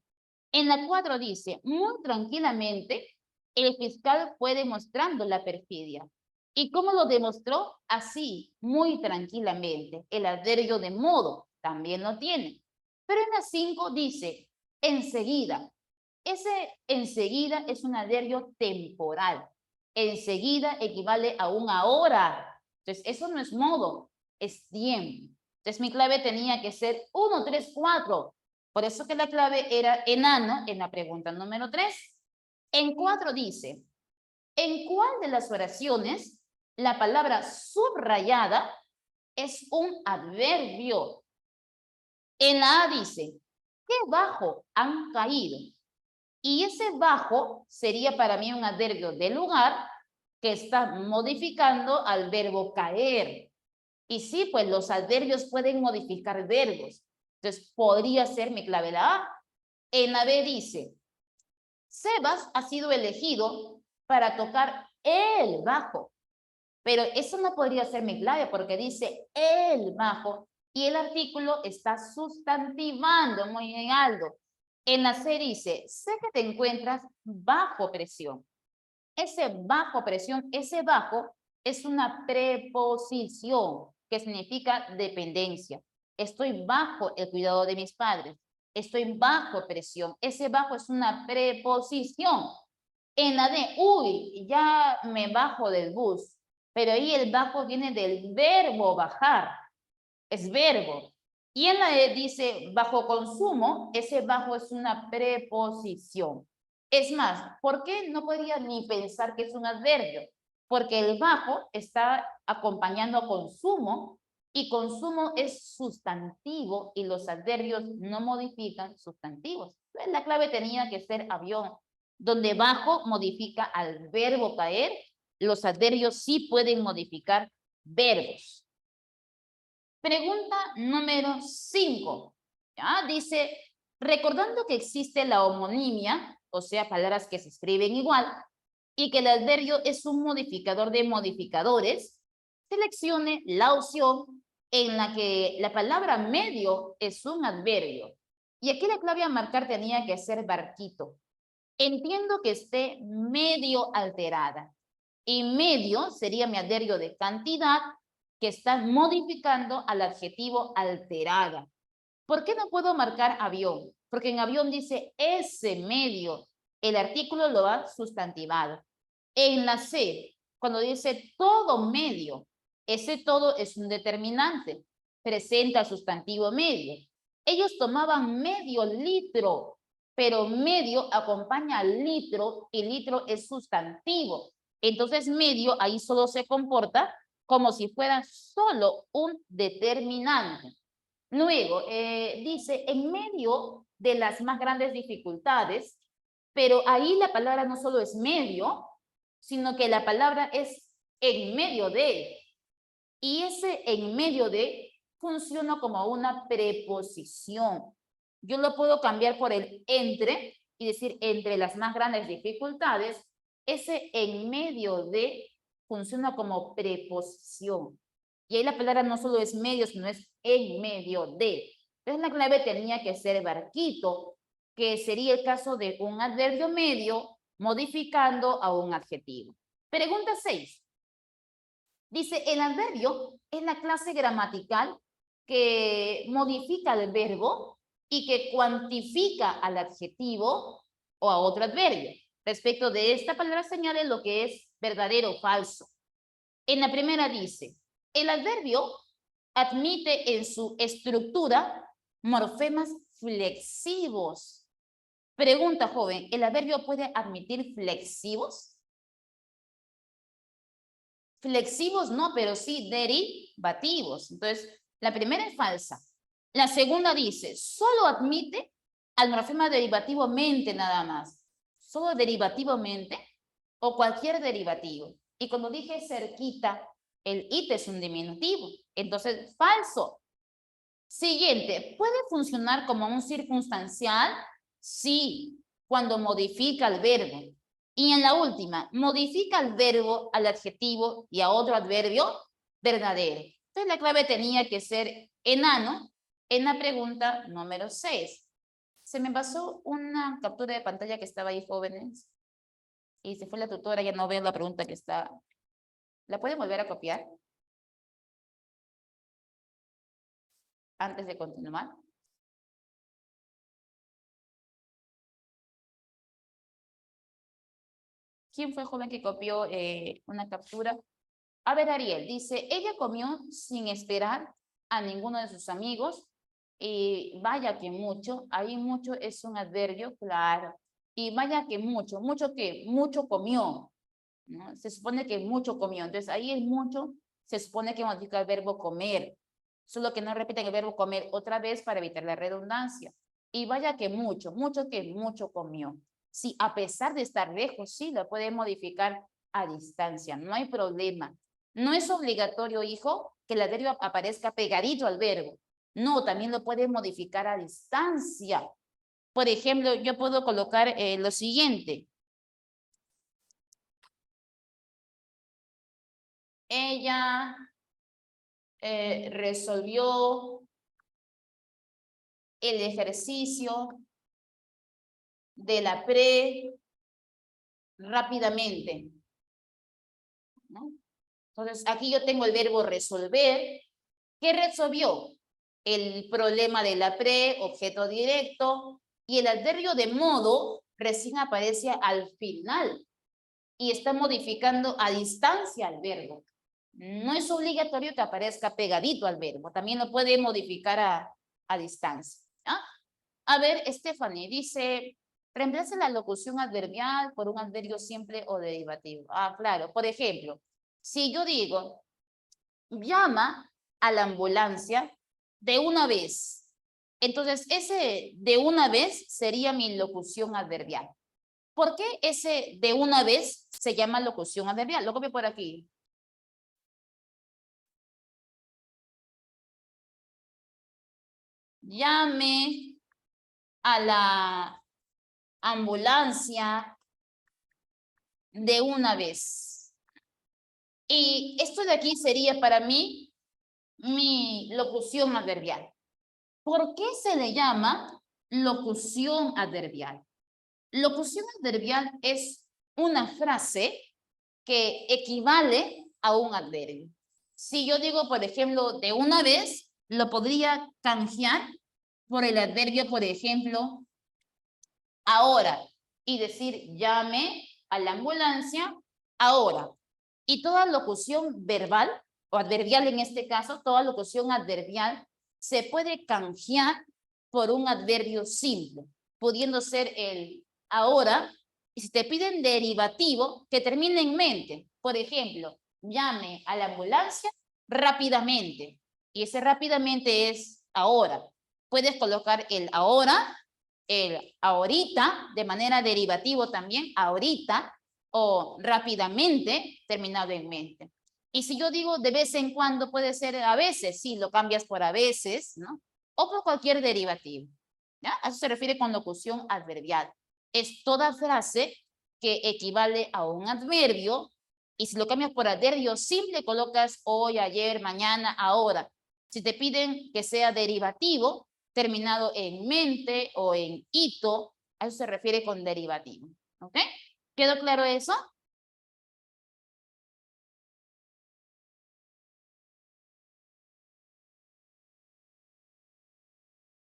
En la 4 dice, muy tranquilamente, el fiscal fue demostrando la perfidia. ¿Y cómo lo demostró? Así, muy tranquilamente. El adverbio de modo también lo tiene. Pero en la 5 dice, enseguida. Ese enseguida es un adverbio temporal. Enseguida equivale a un ahora. Entonces, eso no es modo, es tiempo. Entonces, mi clave tenía que ser 1, 3, 4. Por eso que la clave era enano en la pregunta número 3. En 4 dice, ¿en cuál de las oraciones la palabra subrayada es un adverbio? En la A dice, ¿qué bajo han caído? Y ese bajo sería para mí un adverbio de lugar que está modificando al verbo caer. Y sí, pues los adverbios pueden modificar verbos. Entonces, podría ser mi clave la A. En la B dice, Sebas ha sido elegido para tocar el bajo. Pero eso no podría ser mi clave porque dice el bajo y el artículo está sustantivando. Muy bien, Aldo. En la C dice, sé que te encuentras bajo presión. Ese bajo presión, ese bajo es una preposición que significa dependencia. Estoy bajo el cuidado de mis padres. Estoy bajo presión. Ese bajo es una preposición. En la D, uy, ya me bajo del bus. Pero ahí el bajo viene del verbo bajar. Es verbo. Y en la E dice bajo consumo, ese bajo es una preposición. Es más, ¿por qué no podría ni pensar que es un adverbio? Porque el bajo está acompañando a consumo y consumo es sustantivo y los adverbios no modifican sustantivos. Entonces, la clave tenía que ser avión, donde bajo modifica al verbo caer, los adverbios sí pueden modificar verbos. Pregunta número 5. Dice, recordando que existe la homonimia, o sea, palabras que se escriben igual, y que el adverbio es un modificador de modificadores, seleccione la opción en la que la palabra medio es un adverbio. Y aquí la clave a marcar tenía que ser barquito. Entiendo que esté medio alterada. Y medio sería mi adverbio de cantidad que está modificando al adjetivo alterada. ¿Por qué no puedo marcar avión? Porque en avión dice ese medio. El artículo lo ha sustantivado. En la C, cuando dice todo medio, ese todo es un determinante. Presenta sustantivo medio. Ellos tomaban medio litro, pero medio acompaña al litro y litro es sustantivo. Entonces medio ahí solo se comporta como si fuera solo un determinante. Luego, dice, en medio de las más grandes dificultades, pero ahí la palabra no solo es medio, sino que la palabra es en medio de. Y ese en medio de funciona como una preposición. Yo lo puedo cambiar por el entre y decir entre las más grandes dificultades. Ese en medio de funciona como preposición. Y ahí la palabra no solo es medio, sino es en medio de. Entonces la clave tenía que ser barquito, que sería el caso de un adverbio medio modificando a un adjetivo. Pregunta 6. Dice, el adverbio es la clase gramatical que modifica el verbo y que cuantifica al adjetivo o a otro adverbio. Respecto de esta palabra señale lo que es verdadero o falso. En la primera dice, el adverbio admite en su estructura morfemas flexivos. Pregunta, joven, ¿el adverbio puede admitir flexivos? Flexivos no, pero sí derivativos. Entonces, la primera es falsa. La segunda dice, solo admite al morfema derivativamente nada más. Solo derivativamente o cualquier derivativo. Y cuando dije cerquita, el it es un diminutivo. Entonces, falso. Siguiente, ¿puede funcionar como un circunstancial? Sí, cuando modifica el verbo. Y en la última, modifica el verbo al adjetivo y a otro adverbio verdadero. Entonces la clave tenía que ser enano en la pregunta número 6. Se me pasó una captura de pantalla que estaba ahí, jóvenes. Y se fue la tutora, ya no veo la pregunta que está. ¿La pueden volver a copiar? Antes de continuar. ¿Quién fue el joven que copió una captura? A ver, Ariel, dice, ella comió sin esperar a ninguno de sus amigos. Y vaya que mucho, ahí mucho es un adverbio, claro. Y vaya que mucho, mucho que, mucho comió, ¿no? Se supone que mucho comió. Entonces ahí es mucho, se supone que modifica el verbo comer. Solo que no repiten el verbo comer otra vez para evitar la redundancia. Y vaya que mucho, mucho que mucho comió. Sí, a pesar de estar lejos, sí, lo puede modificar a distancia, no hay problema. No es obligatorio, hijo, que el adverbio aparezca pegadito al verbo. No, también lo puede modificar a distancia. Por ejemplo, yo puedo colocar lo siguiente. Ella resolvió el ejercicio de la pre rápidamente, ¿no? Entonces, aquí yo tengo el verbo resolver. ¿Qué resolvió? El problema de la pre, objeto directo, y el adverbio de modo recién aparece al final y está modificando a distancia al verbo. No es obligatorio que aparezca pegadito al verbo, también lo puede modificar a distancia. ¿Ah? A ver, Stephanie dice, reemplace la locución adverbial por un adverbio simple o derivativo. Ah, claro. Por ejemplo, si yo digo, llama a la ambulancia de una vez. Entonces, ese de una vez sería mi locución adverbial. ¿Por qué ese de una vez se llama locución adverbial? Lo copio por aquí. Llame a la ambulancia de una vez. Y esto de aquí sería para mí mi locución adverbial. ¿Por qué se le llama locución adverbial? Locución adverbial es una frase que equivale a un adverbio. Si yo digo, por ejemplo, de una vez, lo podría canjear por el adverbio, por ejemplo, ahora, y decir, llame a la ambulancia ahora. Y toda locución verbal, o adverbial en este caso, toda locución adverbial se puede canjear por un adverbio simple, pudiendo ser el ahora, y si te piden derivativo, que termine en mente. Por ejemplo, llame a la ambulancia rápidamente. Y ese rápidamente es ahora. Puedes colocar el ahora, el ahorita, de manera derivativo también, ahorita, o rápidamente, terminado en mente. Y si yo digo de vez en cuando, puede ser a veces, sí, lo cambias por a veces, ¿no? O por cualquier derivativo. ¿Ya? A eso se refiere con locución adverbial. Es toda frase que equivale a un adverbio, y si lo cambias por adverbio simple, colocas hoy, ayer, mañana, ahora. Si te piden que sea derivativo, terminado en mente o en ito, a eso se refiere con derivativo. ¿Ok? ¿Quedó claro eso?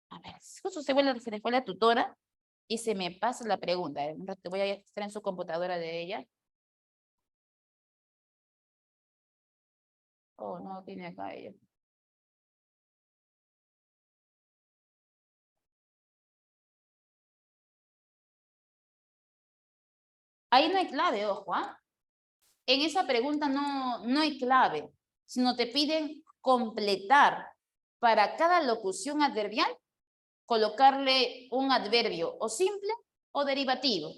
A ver, justo se le fue la tutora y se me pasa la pregunta. Un rato voy a estar en su computadora de ella. Oh, no tiene acá ella. Ahí no hay clave, ojo, ¿ah? En esa pregunta no hay clave, sino te piden completar para cada locución adverbial, colocarle un adverbio o simple o derivativo,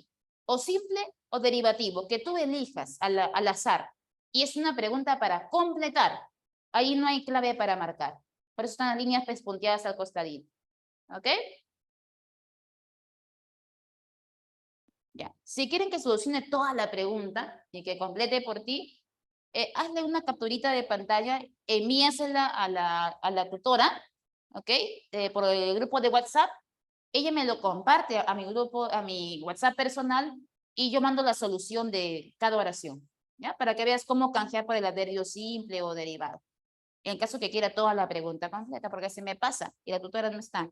o simple o derivativo, que tú elijas al azar. Y es una pregunta para completar. Ahí no hay clave para marcar. Por eso están las líneas pespunteadas al costadito. ¿Ok? Ya. Si quieren que solucione toda la pregunta y que complete por ti, hazle una capturita de pantalla, envíasela a la tutora, ¿ok? Por el grupo de WhatsApp. Ella me lo comparte a mi grupo, a mi WhatsApp personal, y yo mando la solución de cada oración, ¿ya? Para que veas cómo canjear por el adverbio simple o derivado. En caso que quiera toda la pregunta completa, porque se me pasa y la tutora no está.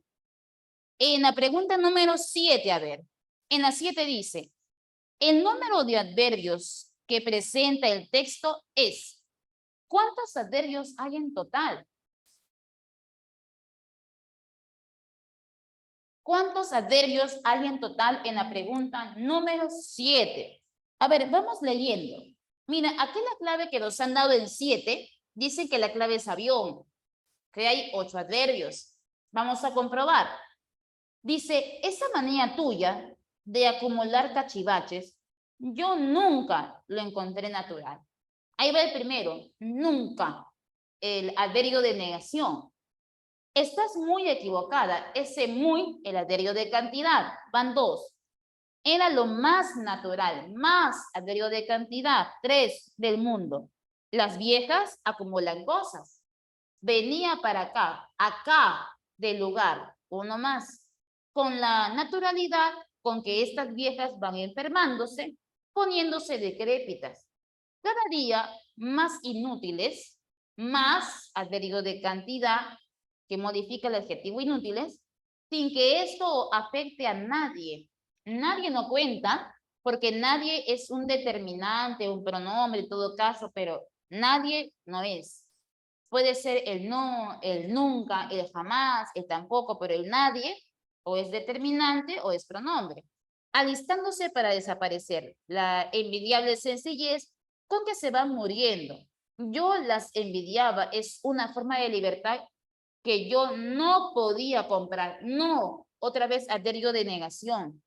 En la pregunta número 7, a ver. En la 7 dice, el número de adverbios que presenta el texto es, ¿cuántos adverbios hay en total? ¿Cuántos adverbios hay en total en la pregunta número 7? A ver, vamos leyendo. Mira, aquí la clave que nos han dado en 7, dice que la clave es avión, que hay 8 adverbios. Vamos a comprobar. Dice, esa manía tuya de acumular cachivaches, yo nunca lo encontré natural. Ahí va el primero, nunca, el adverbio de negación. Estás muy equivocada, ese muy, el adverbio de cantidad, van dos. Era lo más natural, más adverbio de cantidad, 3 del mundo. Las viejas acumulan cosas. Venía para acá del lugar, uno más. Con la naturalidad con que estas viejas van enfermándose, poniéndose decrépitas. Cada día más inútiles, más adverbio de cantidad que modifica el adjetivo inútiles, sin que esto afecte a nadie. Nadie no cuenta, porque nadie es un determinante, un pronombre en todo caso, pero nadie no es. Puede ser el no, el nunca, el jamás, el tampoco, pero el nadie o es determinante o es pronombre. Alistándose para desaparecer. La envidiable sencillez con que se van muriendo. Yo las envidiaba, es una forma de libertad que yo no podía comprar. No, otra vez adverbio de negación.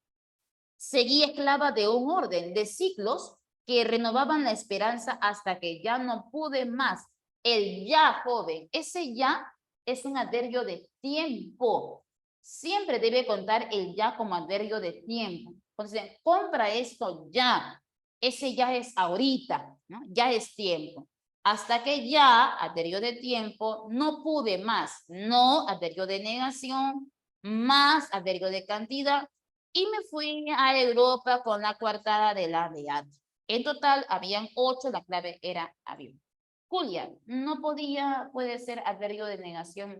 Seguí esclava de un orden, de ciclos que renovaban la esperanza hasta que ya no pude más. El ya, joven, ese ya es un adverbio de tiempo. Siempre debe contar el ya como adverbio de tiempo. Entonces, compra esto ya. Ese ya es ahorita, ¿no? Ya es tiempo. Hasta que ya, adverbio de tiempo, no pude más. No, adverbio de negación, más adverbio de cantidad. Y me fui a Europa con la coartada de la DEAT. En total, habían 8, la clave era avión. Julia, no podía, puede ser adverbio de negación.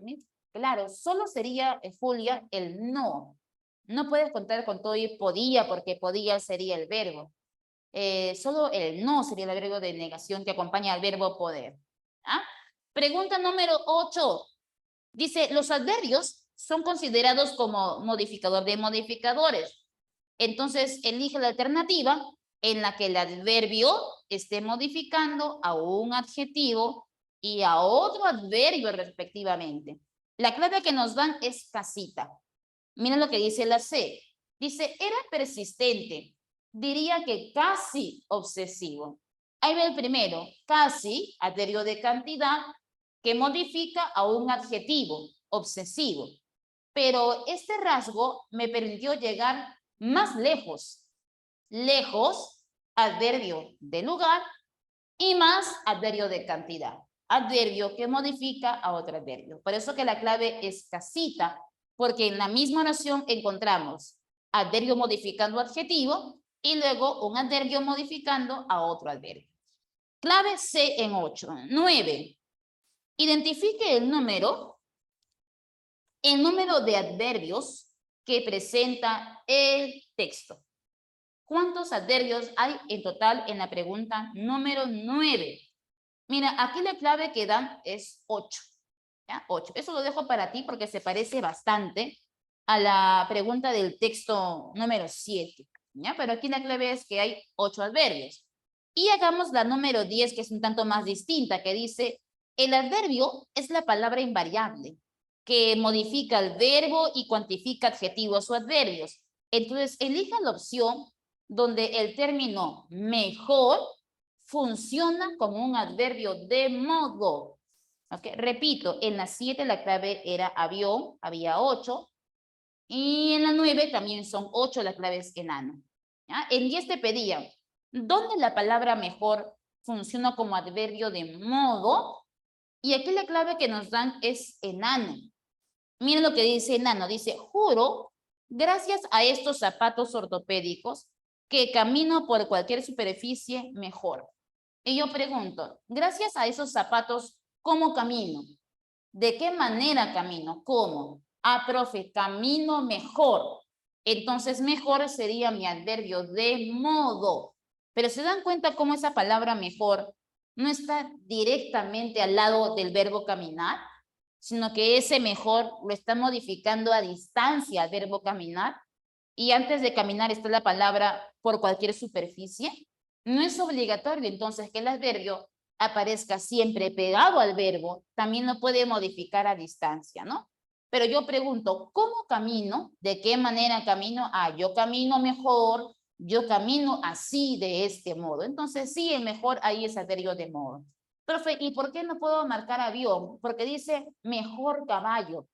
Claro, solo sería, Julia, el no. No puedes contar con todo y podía, porque podía sería el verbo. Solo el no sería el adverbio de negación que acompaña al verbo poder. ¿Ah? Pregunta número 8. Dice, los adverbios son considerados como modificador de modificadores. Entonces, elige la alternativa en la que el adverbio esté modificando a un adjetivo y a otro adverbio respectivamente. La clave que nos dan es casita. Miren lo que dice la C. Dice, era persistente. Diría que casi obsesivo. Ahí ve el primero. Casi, adverbio de cantidad, que modifica a un adjetivo, obsesivo. Pero este rasgo me permitió llegar más lejos. Lejos, adverbio de lugar, y más adverbio de cantidad. Adverbio que modifica a otro adverbio. Por eso que la clave es casita, porque en la misma oración encontramos adverbio modificando adjetivo y luego un adverbio modificando a otro adverbio. Clave C en 8. 9. Identifique el número de adverbios que presenta el texto. ¿Cuántos adverbios hay en total en la pregunta número 9? Mira, aquí la clave que dan es 8. ¿Ya? 8. Eso lo dejo para ti porque se parece bastante a la pregunta del texto número 7. ¿Ya? Pero aquí la clave es que hay 8 adverbios. Y hagamos la número 10, que es un tanto más distinta, que dice, el adverbio es la palabra invariable que modifica el verbo y cuantifica adjetivos o adverbios. Entonces, elija la opción donde el término mejor funciona como un adverbio de modo. ¿Okay? Repito, en la 7 la clave era avión, había 8. Y en la 9 también son 8, la clave es enano. ¿Ya? En 10 te pedía, ¿dónde la palabra mejor funciona como adverbio de modo? Y aquí la clave que nos dan es enano. Miren lo que dice enano. Dice, juro, gracias a estos zapatos ortopédicos, que camino por cualquier superficie mejor. Y yo pregunto, gracias a esos zapatos, ¿cómo camino? ¿De qué manera camino? ¿Cómo? Ah, profe, camino mejor. Entonces, mejor sería mi adverbio de modo. Pero ¿se dan cuenta cómo esa palabra mejor no está directamente al lado del verbo caminar? Sino que ese mejor lo está modificando a distancia al verbo caminar. Y antes de caminar está la palabra por cualquier superficie. No es obligatorio entonces que el adverbio aparezca siempre pegado al verbo, también lo puede modificar a distancia, ¿no? Pero yo pregunto, ¿cómo camino? ¿De qué manera camino? Ah, yo camino mejor, yo camino así, de este modo. Entonces, sí, el mejor ahí es adverbio de modo. Profe, ¿y por qué no puedo marcar avión? Porque dice mejor caballo.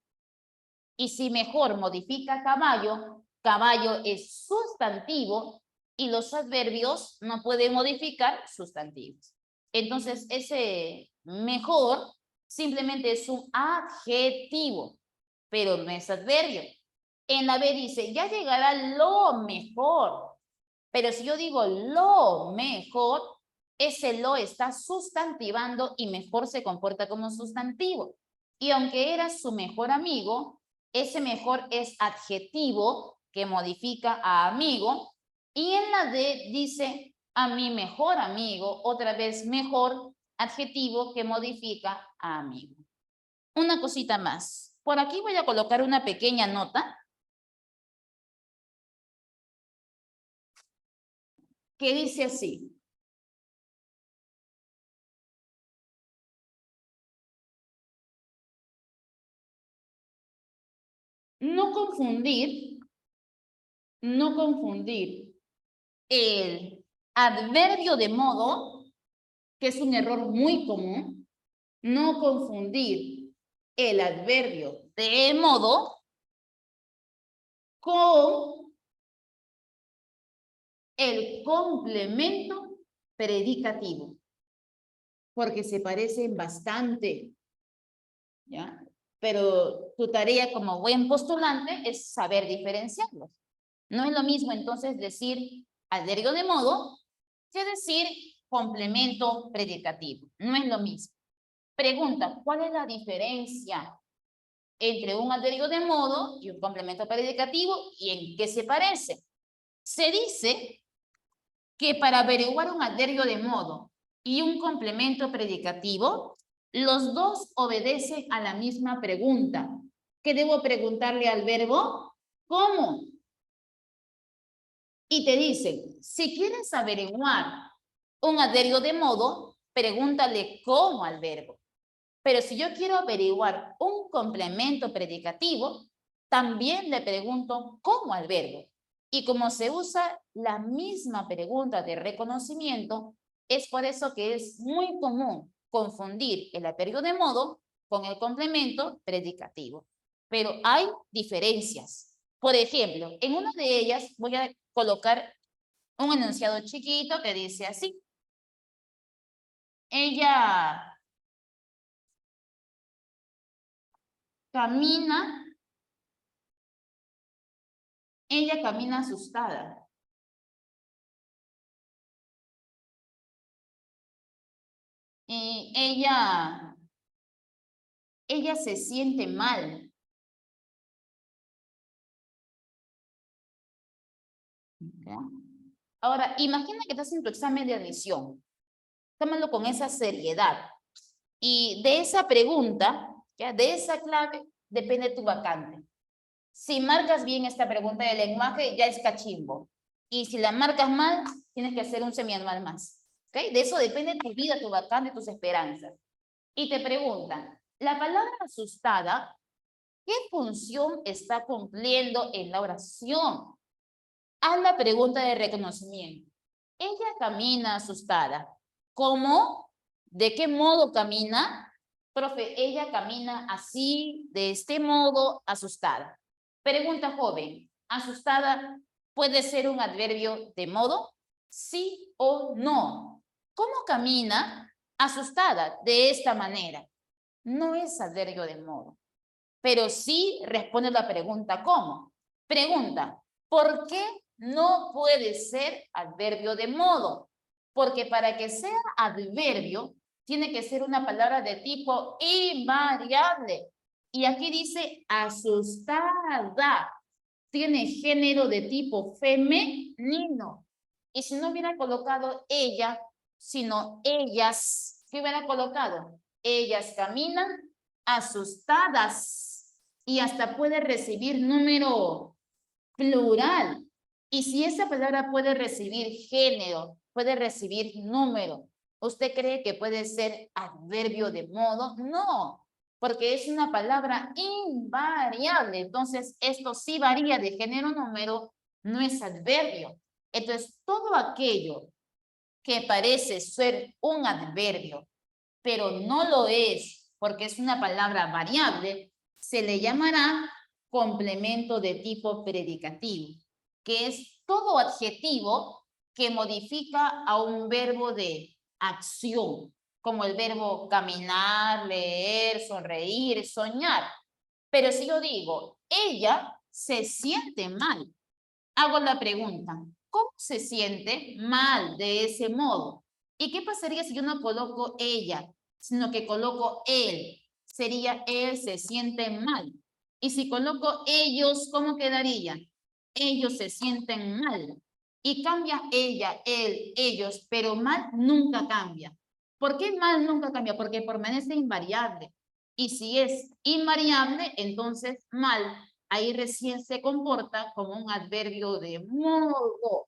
Y si mejor modifica caballo, caballo es sustantivo y los adverbios no pueden modificar sustantivos. Entonces, ese mejor simplemente es un adjetivo, pero no es adverbio. En la B dice, ya llegará lo mejor. Pero si yo digo lo mejor, ese lo está sustantivando y mejor se comporta como sustantivo. Y aunque era su mejor amigo, ese mejor es adjetivo que modifica a amigo. Y en la D dice a mi mejor amigo, otra vez mejor, adjetivo que modifica a amigo. Una cosita más. Por aquí voy a colocar una pequeña nota que dice así. No confundir el adverbio de modo, que es un error muy común, no confundir el adverbio de modo con el complemento predicativo, porque se parecen bastante, ¿ya? Pero tu tarea como buen postulante es saber diferenciarlos. No es lo mismo entonces decir adverbio de modo que decir complemento predicativo. No es lo mismo. Pregunta, ¿cuál es la diferencia entre un adverbio de modo y un complemento predicativo y en qué se parece? Se dice que para averiguar un adverbio de modo y un complemento predicativo, los dos obedecen a la misma pregunta. ¿Qué debo preguntarle al verbo? ¿Cómo? Y te dicen, si quieres averiguar un adverbio de modo, pregúntale cómo al verbo. Pero si yo quiero averiguar un complemento predicativo, también le pregunto cómo al verbo. Y como se usa la misma pregunta de reconocimiento, es por eso que es muy común confundir el adverbio de modo con el complemento predicativo. Pero hay diferencias. Por ejemplo, en una de ellas voy a colocar un enunciado chiquito que dice así. Ella camina asustada. Y ella se siente mal. ¿Okay? Ahora, imagina que estás en tu examen de admisión. Tómalo con esa seriedad. Y de esa pregunta, ¿ya? De esa clave, depende tu vacante. Si marcas bien esta pregunta de lenguaje, ya es cachimbo. Y si la marcas mal, tienes que hacer un semianual más. ¿Okay? De eso depende tu vida, tu vacante, tus esperanzas. Y te preguntan, la palabra asustada, ¿qué función está cumpliendo en la oración? Haz la pregunta de reconocimiento. Ella camina asustada. ¿Cómo? ¿De qué modo camina? Profe, ella camina así, de este modo, asustada. Pregunta joven, ¿asustada puede ser un adverbio de modo? ¿Sí o no? ¿Cómo camina asustada de esta manera? No es adverbio de modo, pero sí responde la pregunta ¿cómo? Pregunta, ¿por qué no puede ser adverbio de modo? Porque para que sea adverbio, tiene que ser una palabra de tipo invariable. Y aquí dice asustada. Tiene género de tipo femenino. Y si no hubiera colocado ella, sino ellas, ¿qué hubiera colocado? Ellas caminan asustadas y hasta puede recibir número plural. Y si esa palabra puede recibir género, puede recibir número, ¿usted cree que puede ser adverbio de modo? No, porque es una palabra invariable. Entonces, esto sí varía de género número, no es adverbio. Entonces, todo aquello que parece ser un adverbio, pero no lo es, porque es una palabra variable, se le llamará complemento de tipo predicativo, que es todo adjetivo que modifica a un verbo de acción, como el verbo caminar, leer, sonreír, soñar. Pero si yo digo, ella se siente mal, hago la pregunta, ¿cómo se siente mal de ese modo? ¿Y qué pasaría si yo no coloco ella, sino que coloco él? Sería él se siente mal. Y si coloco ellos, ¿cómo quedaría? Ellos se sienten mal. Y cambia ella, él, ellos, pero mal nunca cambia. ¿Por qué mal nunca cambia? Porque permanece invariable. Y si es invariable, entonces mal ahí recién se comporta como un adverbio de modo.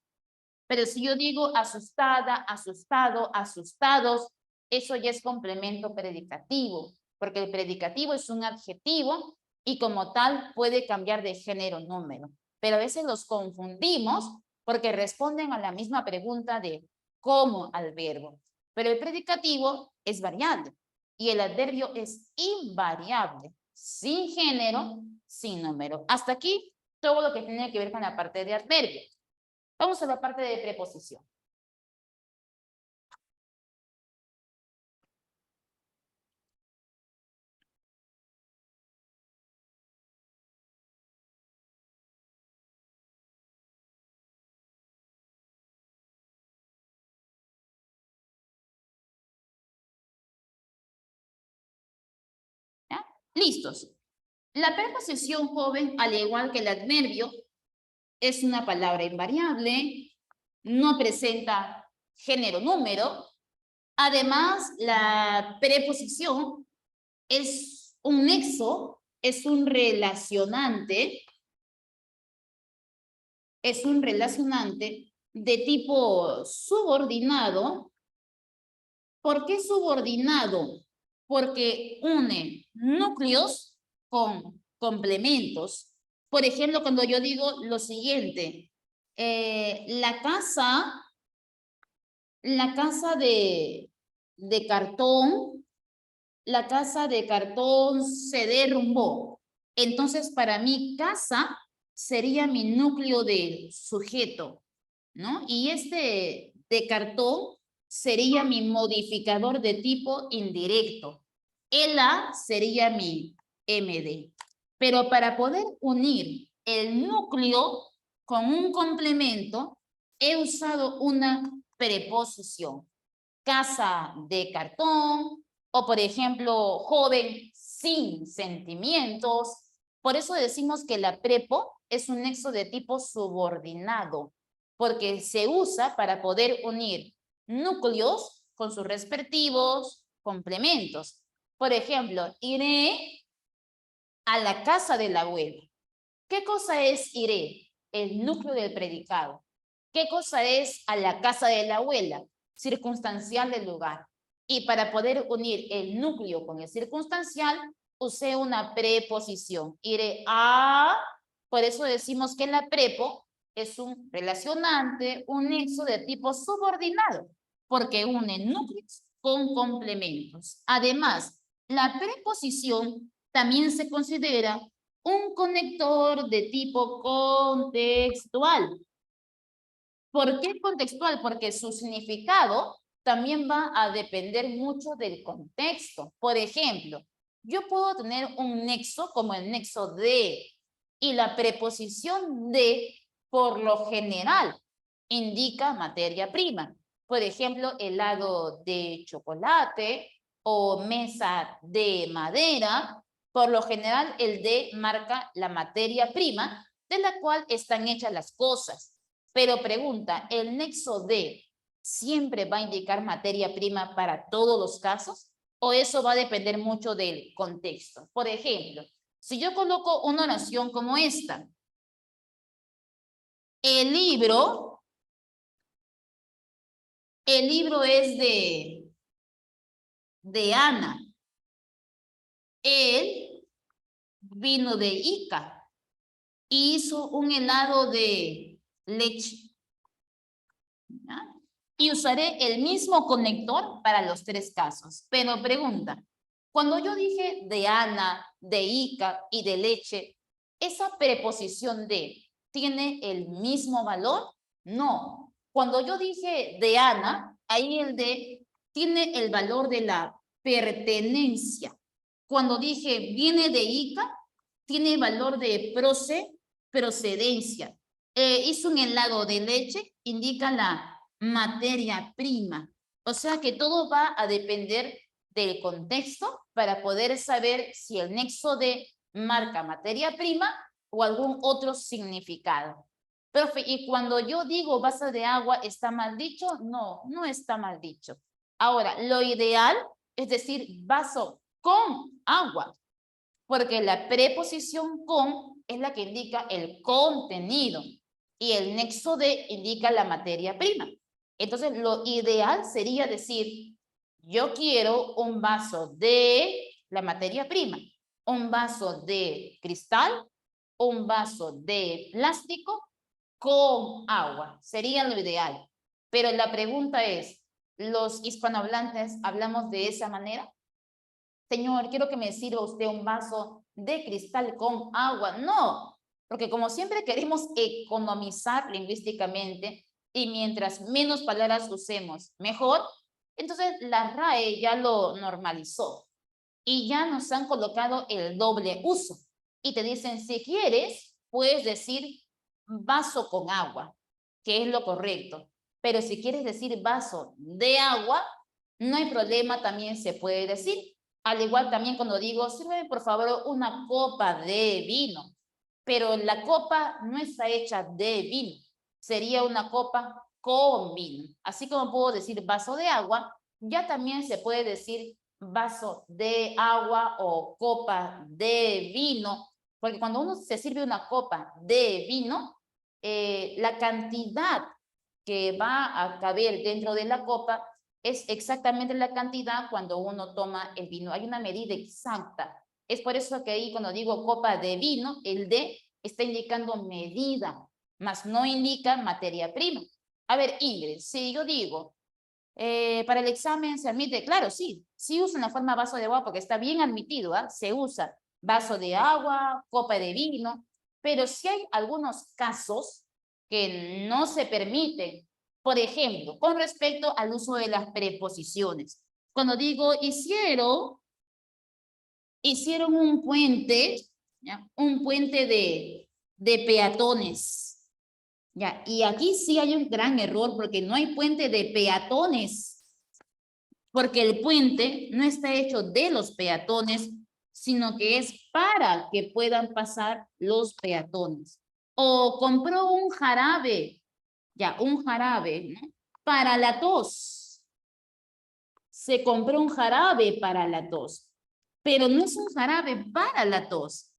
Pero si yo digo asustada, asustado, asustados, eso ya es complemento predicativo, porque el predicativo es un adjetivo y como tal puede cambiar de género número. Pero a veces los confundimos porque responden a la misma pregunta de cómo al verbo. Pero el predicativo es variable y el adverbio es invariable, sin género, sin número. Hasta aquí todo lo que tiene que ver con la parte de adverbio. Vamos a la parte de preposición. ¿Ya? Listos. La preposición joven, al igual que el adverbio, es una palabra invariable, no presenta género número. Además, la preposición es un nexo, es un relacionante de tipo subordinado. ¿Por qué subordinado? Porque une núcleos con complementos. Por ejemplo, cuando yo digo lo siguiente, la casa de cartón, la casa de cartón se derrumbó. Entonces, para mí, casa sería mi núcleo de sujeto, ¿no? Y este de cartón sería mi modificador de tipo indirecto. El A sería mi MD. Pero para poder unir el núcleo con un complemento, he usado una preposición. Casa de cartón, o por ejemplo, joven sin sentimientos. Por eso decimos que la prepo es un nexo de tipo subordinado, porque se usa para poder unir núcleos con sus respectivos complementos. Por ejemplo, iré a la casa de la abuela. ¿Qué cosa es iré? El núcleo del predicado. ¿Qué cosa es a la casa de la abuela? Circunstancial del lugar. Y para poder unir el núcleo con el circunstancial, usé una preposición. Iré a, por eso decimos que la prepo es un relacionante, un nexo de tipo subordinado, porque une núcleos con complementos. Además, la preposición también se considera un conector de tipo contextual. ¿Por qué contextual? Porque su significado también va a depender mucho del contexto. Por ejemplo, yo puedo tener un nexo como el nexo de, y la preposición de, por lo general, indica materia prima. Por ejemplo, helado de chocolate o mesa de madera. Por lo general, el de marca la materia prima de la cual están hechas las cosas. Pero pregunta, ¿el nexo de siempre va a indicar materia prima para todos los casos? ¿O eso va a depender mucho del contexto? Por ejemplo, si yo coloco una oración como esta, el libro es de Ana. Él vino de Ica y hizo un helado de leche. ¿Ya? Y usaré el mismo conector para los tres casos. Pero pregunta, cuando yo dije de Ana, de Ica y de leche, ¿esa preposición de tiene el mismo valor? No. Cuando yo dije de Ana, ahí el de tiene el valor de la pertenencia. Cuando dije viene de Ica, tiene valor de procedencia. Hizo un helado de leche, indica la materia prima. O sea que todo va a depender del contexto para poder saber si el nexo de marca materia prima o algún otro significado. Profe, y cuando yo digo vaso de agua, ¿está mal dicho? No, no está mal dicho. Ahora, lo ideal es decir vaso con agua, porque la preposición con es la que indica el contenido y el nexo de indica la materia prima. Entonces, lo ideal sería decir, yo quiero un vaso de la materia prima, un vaso de cristal, un vaso de plástico con agua. Sería lo ideal. Pero la pregunta es, ¿los hispanohablantes hablamos de esa manera? Señor, quiero que me sirva usted un vaso de cristal con agua. No, porque como siempre queremos economizar lingüísticamente y mientras menos palabras usemos, mejor. Entonces la RAE ya lo normalizó y ya nos han colocado el doble uso. Y te dicen, si quieres, puedes decir vaso con agua, que es lo correcto. Pero si quieres decir vaso de agua, no hay problema, también se puede decir. Al igual también cuando digo, sírveme por favor una copa de vino. Pero la copa no está hecha de vino. Sería una copa con vino. Así como puedo decir vaso de agua, ya también se puede decir vaso de agua o copa de vino. Porque cuando uno se sirve una copa de vino, la cantidad que va a caber dentro de la copa es exactamente la cantidad cuando uno toma el vino. Hay una medida exacta. Es por eso que ahí cuando digo copa de vino, el de está indicando medida, más no indica materia prima. A ver, Ingrid, si yo digo, para el examen se admite, claro, sí, sí usan la forma vaso de agua porque está bien admitido, ¿eh? Se usa vaso de agua, copa de vino, pero sí hay algunos casos que no se permiten. Por ejemplo, con respecto al uso de las preposiciones. Cuando digo hicieron un puente, ¿ya? Un puente de peatones. ¿Ya? Y aquí sí hay un gran error porque no hay puente de peatones, porque el puente no está hecho de los peatones, sino que es para que puedan pasar los peatones. O compró un jarabe, ya, un jarabe, ¿no? Para la tos. Se compró un jarabe para la tos, pero no es un jarabe para la tos,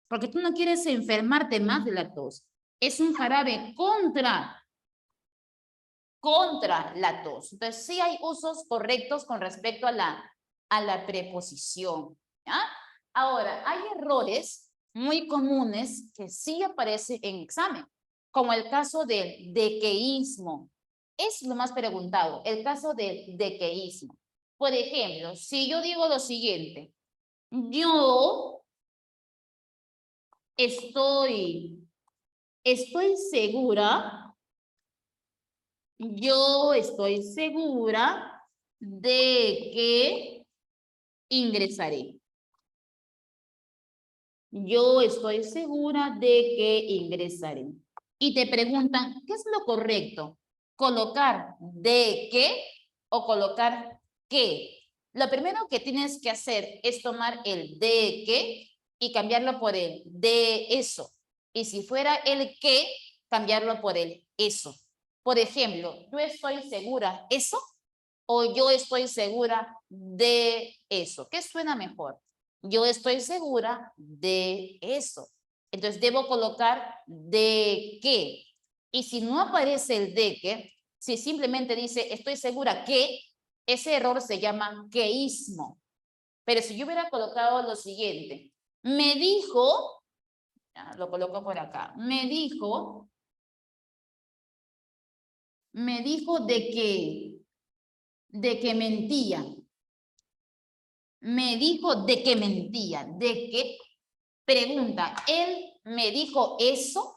porque tú no quieres enfermarte más de la tos. Es un jarabe contra la tos. Entonces, sí hay usos correctos con respecto a la preposición. ¿Ya? Ahora, hay errores muy comunes que sí aparecen en examen, como el caso del dequeísmo. Es lo más preguntado, el caso del dequeísmo. Por ejemplo, si yo digo lo siguiente, yo estoy segura, yo estoy segura de que ingresaré. Yo estoy segura de que ingresaré. Y te preguntan, ¿qué es lo correcto? ¿Colocar de qué o colocar qué? Lo primero que tienes que hacer es tomar el de qué y cambiarlo por el de eso. Y si fuera el qué, cambiarlo por el eso. Por ejemplo, yo estoy segura eso o yo estoy segura de eso. ¿Qué suena mejor? Yo estoy segura de eso. Entonces debo colocar de qué. Y si no aparece el de qué, si simplemente dice estoy segura que, ese error se llama queísmo. Pero si yo hubiera colocado lo siguiente, me dijo, ya, lo coloco por acá, me dijo de que mentía. Me dijo de que mentía, de que, pregunta, ¿él me dijo eso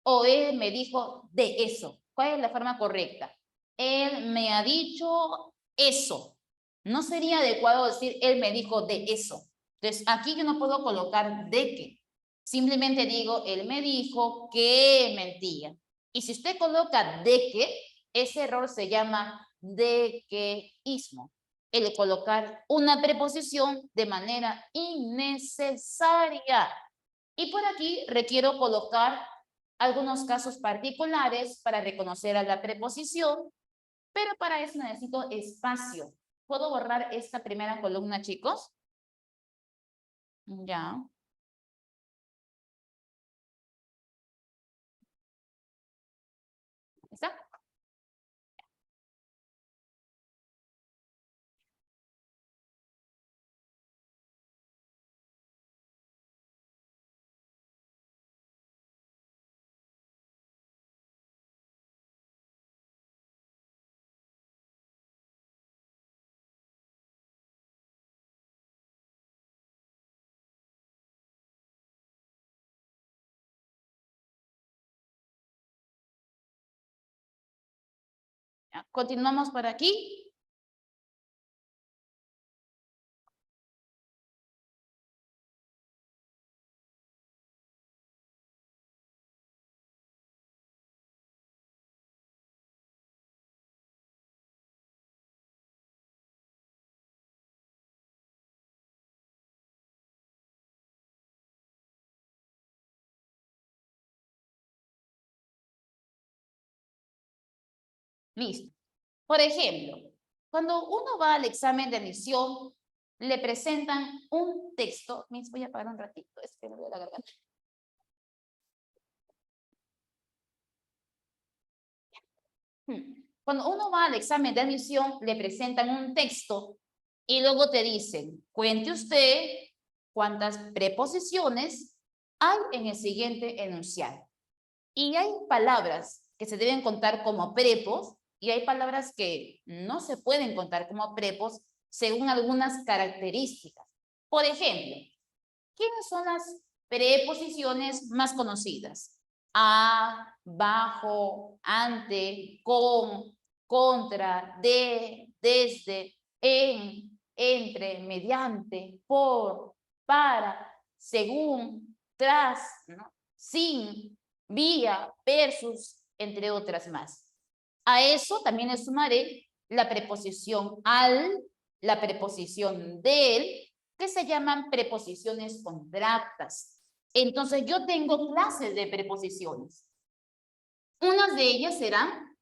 o él me dijo de eso? ¿Cuál es la forma correcta? Él me ha dicho eso. No sería adecuado decir él me dijo de eso. Entonces, aquí yo no puedo colocar de que. Simplemente digo, él me dijo que mentía. Y si usted coloca de que, ese error se llama de queísmo. El colocar una preposición de manera innecesaria. Y por aquí requiero colocar algunos casos particulares para reconocer a la preposición, pero para eso necesito espacio. ¿Puedo borrar esta primera columna, chicos? Ya. ¿Está? Ya. Continuamos por aquí. Listo. Por ejemplo, cuando uno va al examen de admisión, le presentan un texto. Mis, voy a parar un ratito, es que me duele la garganta. Cuando uno va al examen de admisión, le presentan un texto y luego te dicen, cuente usted cuántas preposiciones hay en el siguiente enunciado. Y hay palabras que se deben contar como prepos y hay palabras que no se pueden contar como prepos según algunas características. Por ejemplo, ¿quiénes son las preposiciones más conocidas? A, bajo, ante, con, contra, de, desde, en, entre, mediante, por, para, según, tras, ¿no? Sin, vía, versus, entre otras más. A eso también le sumaré la preposición al, la preposición del, que se llaman preposiciones contractas. Entonces, yo tengo clases de preposiciones. Unas de ellas serán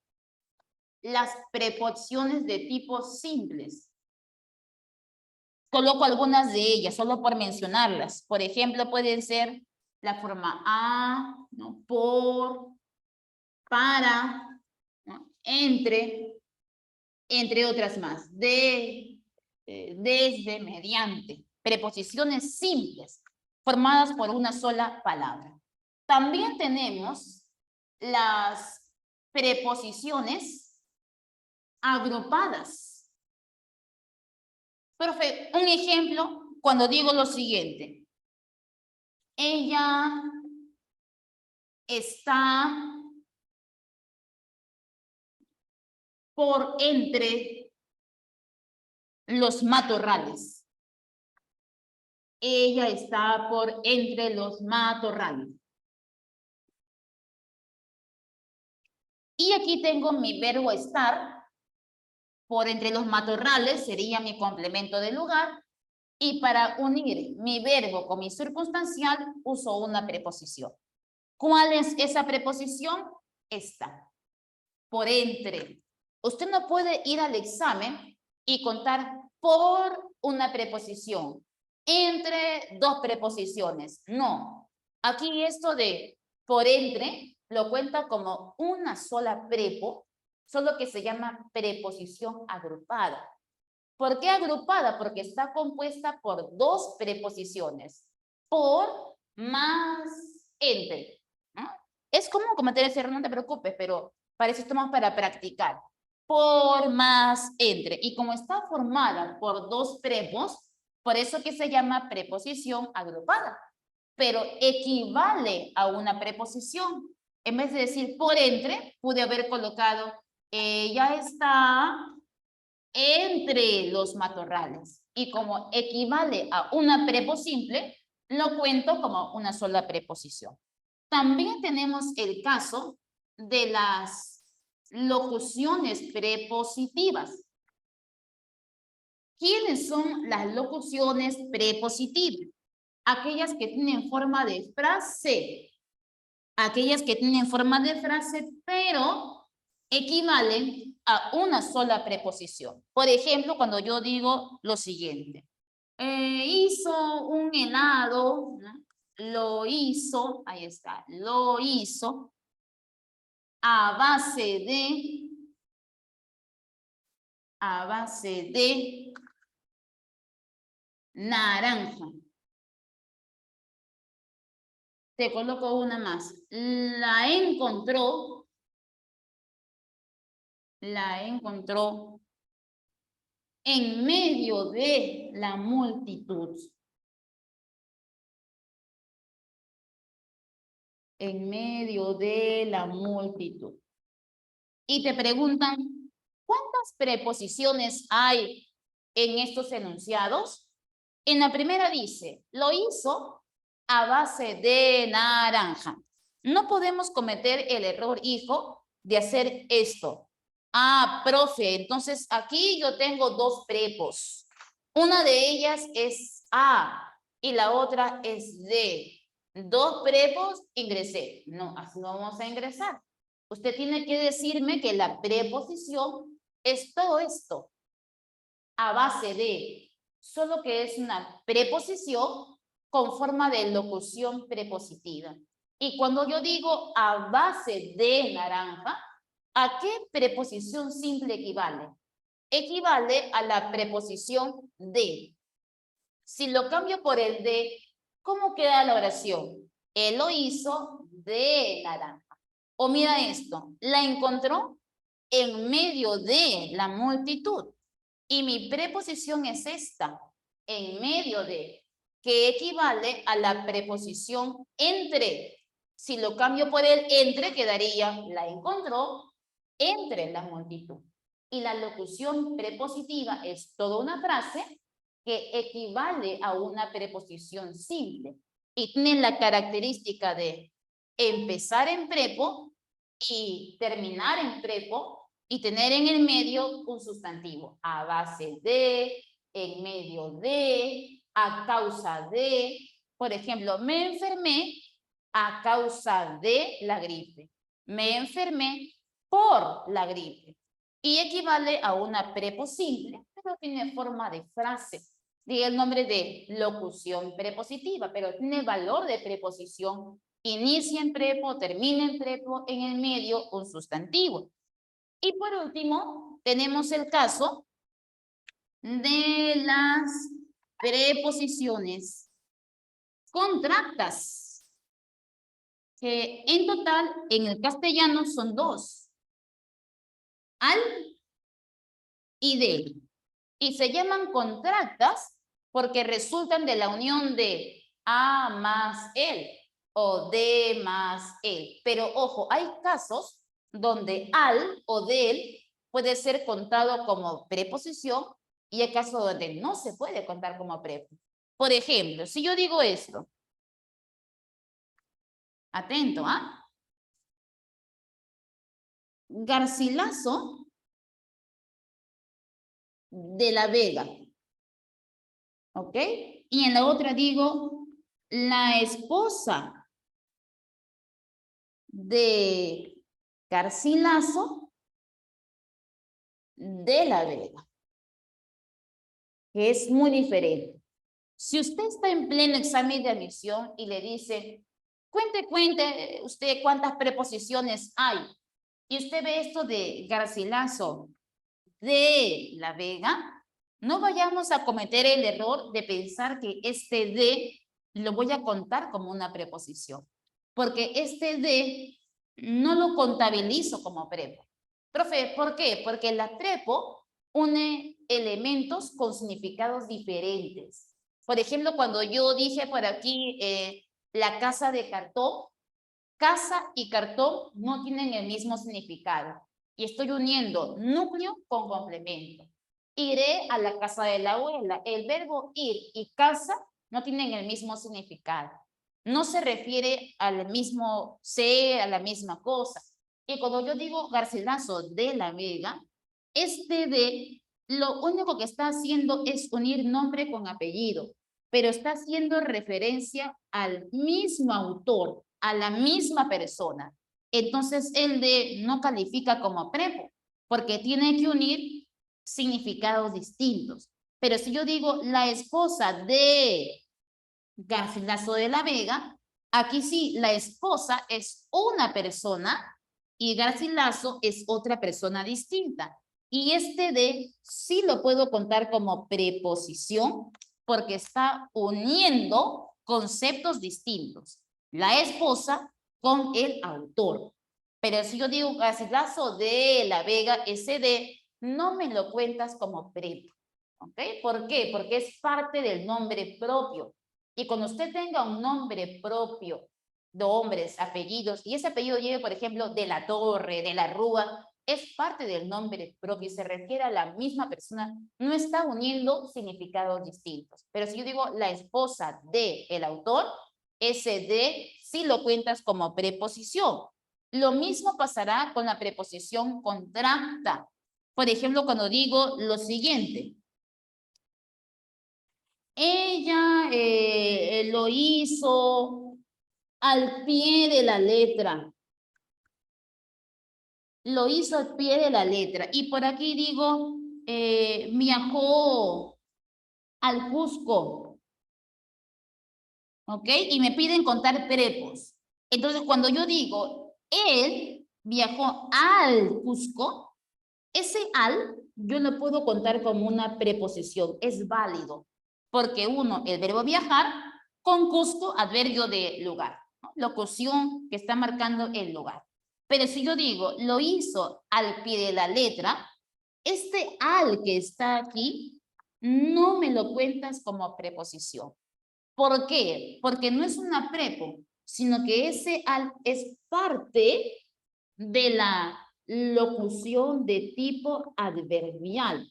las preposiciones de tipo simples. Coloco algunas de ellas, solo por mencionarlas. Por ejemplo, pueden ser la forma a, ¿no? Por, para, ¿no? Entre otras más. De, desde, mediante. Preposiciones simples, formadas por una sola palabra. También tenemos las preposiciones agrupadas. Profe, un ejemplo cuando digo lo siguiente. Ella está por entre los matorrales. Ella está por entre los matorrales. Y aquí tengo mi verbo estar. Por entre los matorrales sería mi complemento de lugar. Y para unir mi verbo con mi circunstancial uso una preposición. ¿Cuál es esa preposición? Esta. Por entre. Usted no puede ir al examen y contar por una preposición, entre dos preposiciones. No. Aquí esto de por entre lo cuenta como una sola prepo, solo que se llama preposición agrupada. ¿Por qué agrupada? Porque está compuesta por dos preposiciones. Por, más, entre. ¿No? Es común cometer ese error, no te preocupes, pero para eso estamos para practicar. Por, más, entre. Y como está formada por dos prepos, por eso que se llama preposición agrupada. Pero equivale a una preposición. En vez de decir por entre, pude haber colocado ella está entre los matorrales. Y como equivale a una preposible, lo cuento como una sola preposición. También tenemos el caso de las locuciones prepositivas. ¿Quiénes son las locuciones prepositivas? Aquellas que tienen forma de frase. Aquellas que tienen forma de frase, pero equivalen a una sola preposición. Por ejemplo, cuando yo digo lo siguiente. Hizo un helado, ¿no? Lo hizo, ahí está, lo hizo a base de naranja. Te coloco una más. La encontró en medio de la multitud. En medio de la multitud. Y te preguntan, ¿cuántas preposiciones hay en estos enunciados? En la primera dice, lo hizo a base de naranja. No podemos cometer el error, hijo, de hacer esto. Ah, profe, entonces aquí yo tengo dos prepos. Una de ellas es a y la otra es de. Dos prepos, ingresé. No, así no vamos a ingresar. Usted tiene que decirme que la preposición es todo esto. A base de, solo que es una preposición con forma de locución prepositiva. Y cuando yo digo a base de naranja, ¿a qué preposición simple equivale? Equivale a la preposición de. Si lo cambio por el de, ¿cómo queda la oración? Él lo hizo de naranja. O mira esto, la encontró en medio de la multitud. Y mi preposición es esta, en medio de, que equivale a la preposición entre. Si lo cambio por el entre, quedaría la encontró entre la multitud. Y la locución prepositiva es toda una frase que equivale a una preposición simple. Y tiene la característica de empezar en prepo y terminar en prepo y tener en el medio un sustantivo. A base de, en medio de, a causa de. Por ejemplo, me enfermé a causa de la gripe. Me enfermé por la gripe. Y equivale a una prepo simple, pero tiene forma de frase. Diga el nombre de locución prepositiva, pero tiene valor de preposición. Inicia en prepo, termina en prepo, en el medio un sustantivo. Y por último, tenemos el caso de las preposiciones contractas, que en total en el castellano son dos. Al y de. Y se llaman contractas porque resultan de la unión de a más el o de más el. Pero ojo, hay casos donde al o del puede ser contado como preposición y hay casos donde no se puede contar como prepo. Por ejemplo, si yo digo esto, atento, ¿ah? Garcilaso de la Vega. ¿Ok? Y en la otra digo, la esposa de Garcilaso de la Vega. Que es muy diferente. Si usted está en pleno examen de admisión y le dice, cuente usted cuántas preposiciones hay. Y usted ve esto de Garcilaso de la Vega, No vayamos a cometer el error de pensar que este de lo voy a contar como una preposición, porque este de no lo contabilizo como prepo. Profe, ¿por qué? Porque la prepo une elementos con significados diferentes. Por ejemplo, cuando yo dije por aquí la casa de cartón, casa y cartón no tienen el mismo significado. Y estoy uniendo núcleo con complemento. Iré a la casa de la abuela. El verbo ir y casa no tienen el mismo significado. No se refiere al mismo ser, a la misma cosa. Y cuando yo digo Garcilaso de la Vega, este de lo único que está haciendo es unir nombre con apellido, pero está haciendo referencia al mismo autor, a la misma persona. Entonces, el de no califica como prepo, porque tiene que unir significados distintos. Pero si yo digo la esposa de Garcilaso de la Vega, aquí sí, la esposa es una persona y Garcilaso es otra persona distinta. Y este de sí lo puedo contar como preposición porque está uniendo conceptos distintos. La esposa con el autor. Pero si yo digo Garcilaso de la Vega, ese de no me lo cuentas como prepo. ¿Ok? ¿Por qué? Porque es parte del nombre propio. Y cuando usted tenga un nombre propio, nombres, apellidos, y ese apellido lleve, por ejemplo, de la Torre, de la Rúa, es parte del nombre propio y se refiere a la misma persona, no está uniendo significados distintos. Pero si yo digo la esposa de el autor, ese de sí lo cuentas como preposición. Lo mismo pasará con la preposición contracta. Por ejemplo, cuando digo lo siguiente, ella lo hizo al pie de la letra. Lo hizo al pie de la letra. Y por aquí digo, viajó al Cusco. ¿Ok? Y me piden contar prepos. Entonces, cuando yo digo, él viajó al Cusco, ese al yo lo puedo contar como una preposición. Es válido. Porque uno, el verbo viajar, con Cusco, adverbio de lugar, ¿no? Locución que está marcando el lugar. Pero si yo digo, lo hizo al pie de la letra, este al que está aquí, no me lo cuentas como preposición. ¿Por qué? Porque no es una prepo, sino que ese al es parte de la locución de tipo adverbial.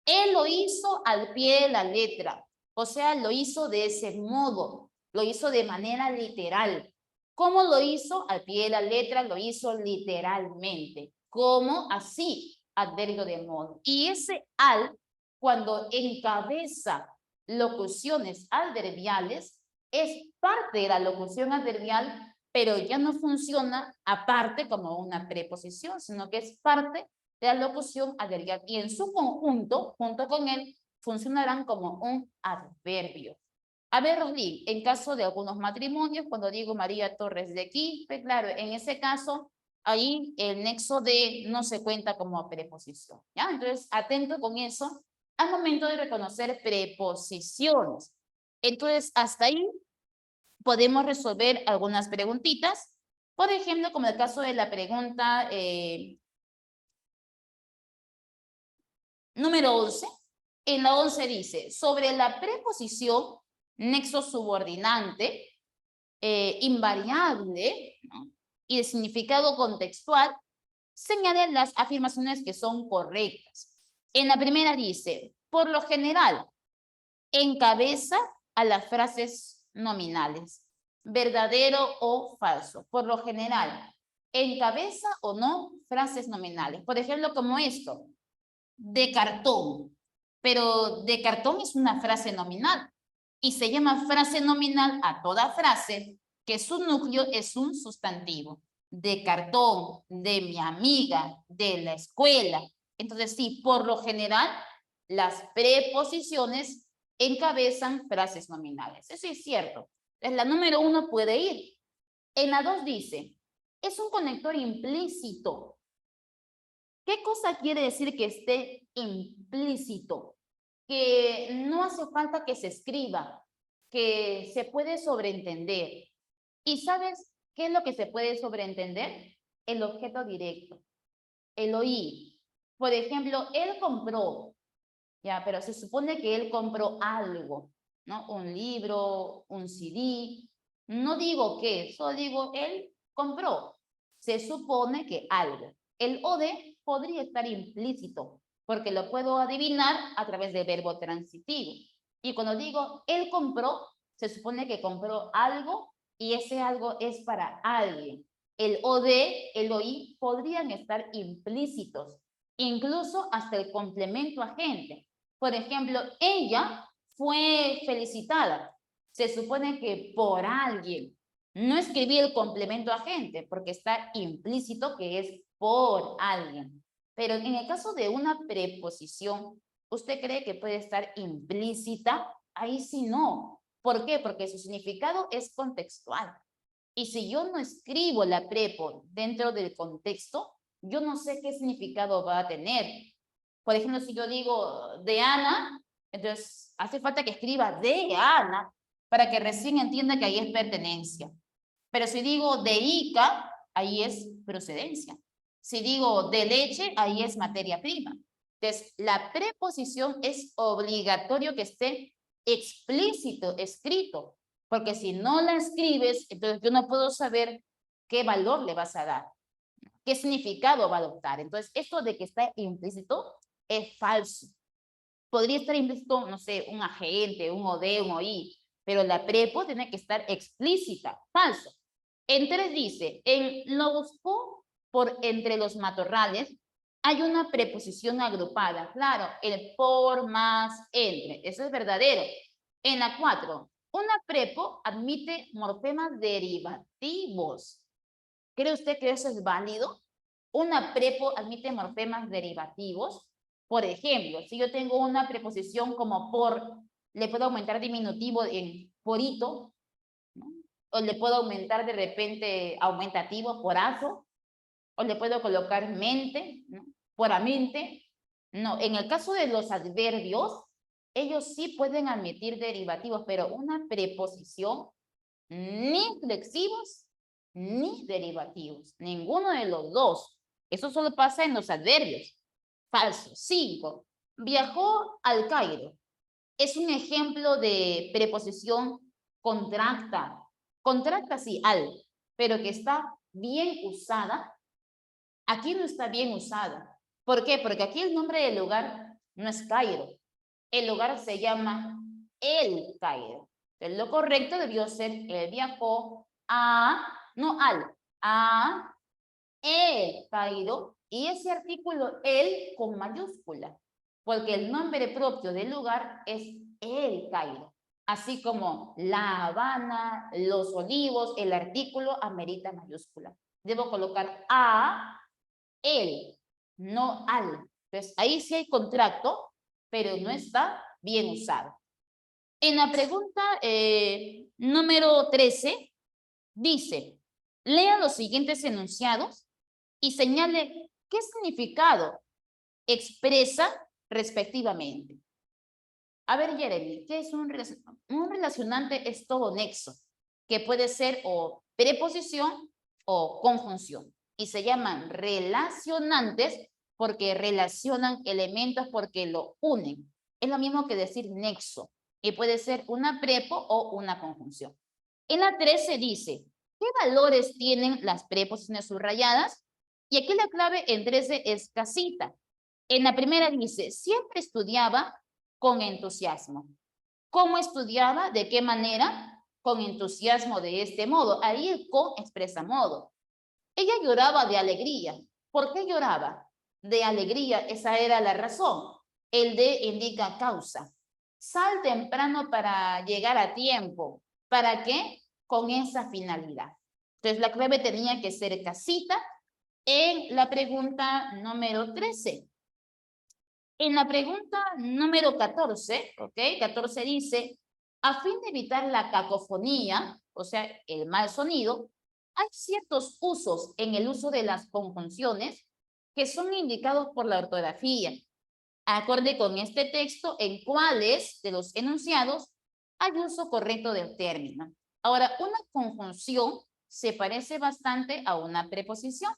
Él lo hizo al pie de la letra, o sea, lo hizo de ese modo, lo hizo de manera literal. ¿Cómo lo hizo? Al pie de la letra lo hizo literalmente. ¿Cómo? Así, adverbio de modo. Y ese al, cuando encabeza locuciones adverbiales, es parte de la locución adverbial, pero ya no funciona aparte como una preposición, sino que es parte de la locución adverbial y en su conjunto, junto con él, funcionarán como un adverbio. A ver, Rosly, en caso de algunos matrimonios, cuando digo María Torres de Quispe, claro, en ese caso, ahí el nexo de no se cuenta como preposición, ¿ya? Entonces, atento con eso al momento de reconocer preposiciones. Entonces, hasta ahí podemos resolver algunas preguntitas. Por ejemplo, como el caso de la pregunta número 11. En la 11 dice, sobre la preposición nexo subordinante, invariable, ¿no? Y el significado contextual, señalen las afirmaciones que son correctas. En la primera dice, por lo general, encabeza a las frases nominales, verdadero o falso. Por lo general, encabeza o no frases nominales. Por ejemplo, como esto, de cartón, pero de cartón es una frase nominal y se llama frase nominal a toda frase que su núcleo es un sustantivo. De cartón, de mi amiga, de la escuela. Entonces, sí, por lo general, las preposiciones encabezan frases nominales. Eso es cierto. Entonces, la número 1 puede ir. En la 2 dice, es un conector implícito. ¿Qué cosa quiere decir que esté implícito? que no hace falta que se escriba, que se puede sobreentender. ¿Y sabes qué es lo que se puede sobreentender? El objeto directo, el oír. Por ejemplo, él compró, ya, pero se supone que él compró algo, ¿no? Un libro, un CD. No digo qué, solo digo él compró. Se supone que algo. El o de podría estar implícito, porque lo puedo adivinar a través del verbo transitivo. Y cuando digo él compró, se supone que compró algo y ese algo es para alguien. El o de, el oí podrían estar implícitos, incluso hasta el complemento agente. Por ejemplo, ella fue felicitada. Se supone que por alguien. No escribí el complemento agente porque está implícito que es por alguien. Pero en el caso de una preposición, ¿usted cree que puede estar implícita? Ahí sí no. ¿Por qué? Porque su significado es contextual. Y si yo no escribo la prepo dentro del contexto, yo no sé qué significado va a tener. Por ejemplo, si yo digo de Ana, entonces hace falta que escriba de Ana para que recién entienda que ahí es pertenencia. Pero si digo de Ica, ahí es procedencia. Si digo de leche, ahí es materia prima. Entonces, la preposición es obligatorio que esté explícito, escrito, porque si no la escribes, entonces yo no puedo saber qué valor le vas a dar, qué significado va a adoptar. Entonces, esto de que está implícito es falso. Podría estar implícito, no sé, un agente, un OD, un OI, pero la prepo tiene que estar explícita. Falso. En 3 dice, en lo buscó por entre los matorrales, hay una preposición agrupada. Claro, el por más entre. Eso es verdadero. En la 4, una prepo admite morfemas derivativos. ¿Cree usted que eso es válido? Una prepo admite morfemas derivativos. Por ejemplo, si yo tengo una preposición como por, le puedo aumentar diminutivo en porito, ¿no? O le puedo aumentar de repente aumentativo porazo, o le puedo colocar mente, ¿no? Poramente. No, en el caso de los adverbios, ellos sí pueden admitir derivativos, pero una preposición ni flexivos ni derivativos. Ninguno de los dos. Eso solo pasa en los adverbios. Falso. 5. Viajó al Cairo. Es un ejemplo de preposición contracta. Contracta sí, al, pero que está bien usada. Aquí no está bien usada. ¿Por qué? Porque aquí el nombre del lugar no es Cairo. El lugar se llama El Cairo. Entonces, lo correcto debió ser él viajó a, no al, a El Cairo, y ese artículo el con mayúscula, porque el nombre propio del lugar es El Cairo. Así como La Habana, Los Olivos, el artículo amerita mayúscula. Debo colocar a el, no al. Entonces, ahí sí hay contrato, pero no está bien usado. En la pregunta número 13, dice, lea los siguientes enunciados y señale qué significado expresa respectivamente. A ver, Jeremy, ¿qué es un relacionante? Un relacionante es todo nexo, que puede ser o preposición o conjunción. Y se llaman relacionantes porque relacionan elementos porque lo unen. Es lo mismo que decir nexo. Y puede ser una prepo o una conjunción. En la 13 dice, ¿qué valores tienen las preposiciones subrayadas? Y aquí la clave en 13 es casita. En la primera dice, siempre estudiaba con entusiasmo. ¿Cómo estudiaba? ¿De qué manera? Con entusiasmo de este modo. Ahí el con expresa modo. Ella lloraba de alegría. ¿Por qué lloraba? De alegría, esa era la razón. El de indica causa. Sal temprano para llegar a tiempo. ¿Para qué? Con esa finalidad. Entonces la clave tenía que ser casita en la pregunta número 13. En la pregunta número 14, ¿ok? 14 dice, a fin de evitar la cacofonía, o sea, el mal sonido, hay ciertos usos en el uso de las conjunciones que son indicados por la ortografía. acorde con este texto en cuáles de los enunciados hay uso correcto del término. Ahora, una conjunción se parece bastante a una preposición,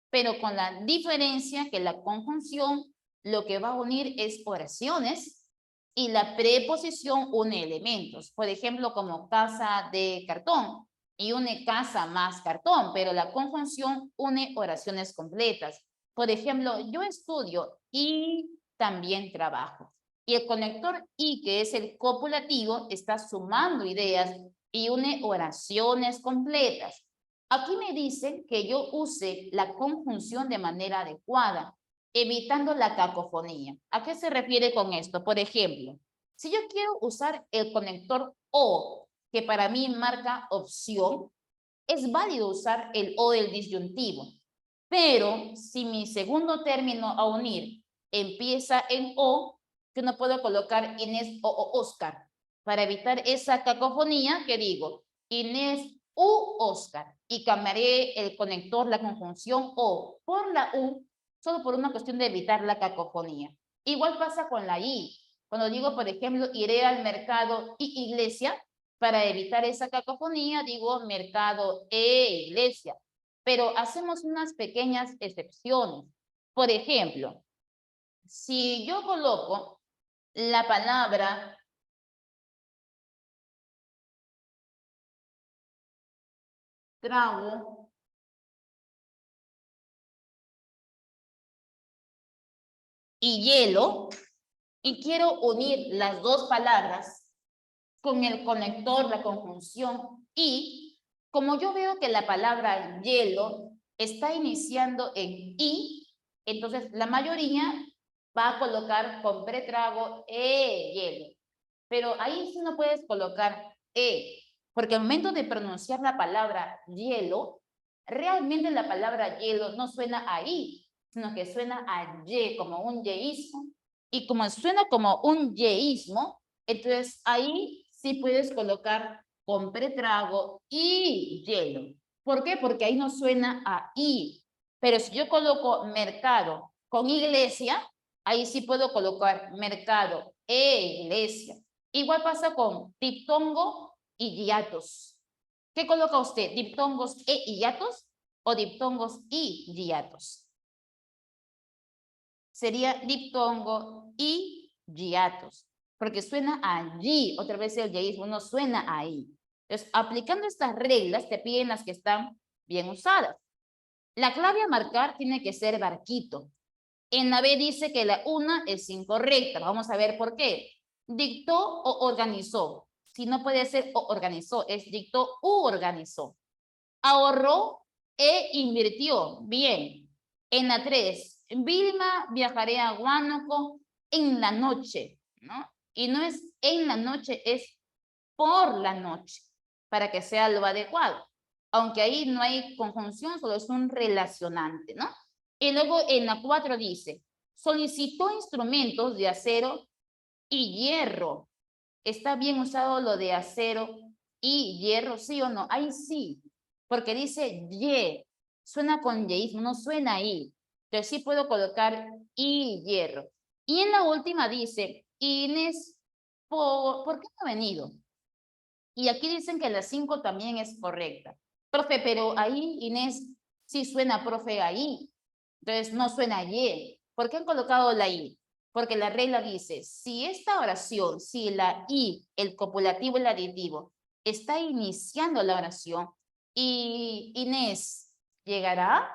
pero con la diferencia que la conjunción lo que va a unir es oraciones y la preposición une elementos. Por ejemplo, como casa de cartón y une casa más cartón, pero la conjunción une oraciones completas. Por ejemplo, yo estudio y también trabajo. Y el conector y, que es el copulativo, está sumando ideas y une oraciones completas. Aquí me dicen que yo use la conjunción de manera adecuada, evitando la cacofonía. ¿A qué se refiere con esto? Por ejemplo, si yo quiero usar el conector o, que para mí marca opción, es válido usar el o del disyuntivo. Pero si mi segundo término a unir empieza en o, yo no puedo colocar Inés o Oscar. Para evitar esa cacofonía, ¿qué digo? Inés u Oscar. Y cambiaré el conector, la conjunción o por la u, solo por una cuestión de evitar la cacofonía. Igual pasa con la i. Cuando digo, por ejemplo, iré al mercado y iglesia, para evitar esa cacofonía, digo mercado e iglesia. Pero hacemos unas pequeñas excepciones. Por ejemplo, si yo coloco la palabra trago y hielo, y quiero unir las dos palabras con el conector, la conjunción y, como yo veo que la palabra hielo está iniciando en i, entonces la mayoría va a colocar con pretrago hielo. Pero ahí sí no puedes colocar porque al momento de pronunciar la palabra hielo, realmente la palabra hielo no suena a i, sino que suena a y, como un yeísmo. Y como suena como un yeísmo, entonces ahí sí puedes colocar con pretrago y hielo. ¿Por qué? Porque ahí no suena a i. Pero si yo coloco mercado con iglesia, ahí sí puedo colocar mercado e iglesia. Igual pasa con diptongo y hiatos. ¿Qué coloca usted? ¿Diptongos e hiatos o diptongos y hiatos? Sería diptongo y hiatos, porque suena allí, otra vez el yeísmo no suena ahí. Entonces, aplicando estas reglas, te piden las que están bien usadas. La clave a marcar tiene que ser barquito. En la B dice que la una es incorrecta. Vamos a ver por qué. Dictó o organizó. Si no puede ser o organizó, es dictó u organizó. Ahorró e invirtió. Bien. En la 3, Vilma viajaré a Huánuco en la noche, ¿no? Y no es en la noche, es por la noche, para que sea lo adecuado. Aunque ahí no hay conjunción, solo es un relacionante, ¿no? Y luego en la 4 dice, solicitó instrumentos de acero y hierro. ¿Está bien usado lo de acero y hierro, sí o no? Ahí sí, porque dice ye, suena con yeísmo, no suena ahí. Entonces sí puedo colocar y hierro. Y en la última dice, Inés, ¿por qué no ha venido? Y aquí dicen que la 5 también es correcta. Profe, pero ahí, Inés, sí suena profe ahí. Entonces no suena y. ¿Por qué han colocado la i? Porque la regla dice, si esta oración, si la i, el copulativo y el aditivo, está iniciando la oración y Inés llegará,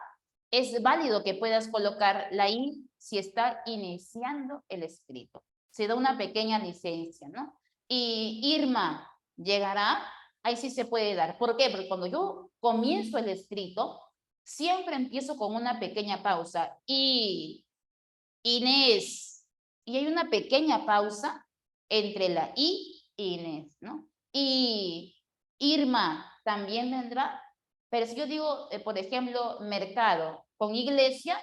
es válido que puedas colocar la i si está iniciando el escrito. Se da una pequeña licencia, ¿no? Y Irma llegará, ahí sí se puede dar. ¿Por qué? Porque cuando yo comienzo el escrito, siempre empiezo con una pequeña pausa. Y Inés. Y hay una pequeña pausa entre la I y Inés, ¿no? Y Irma también vendrá. Pero si yo digo, por ejemplo, mercado con iglesia,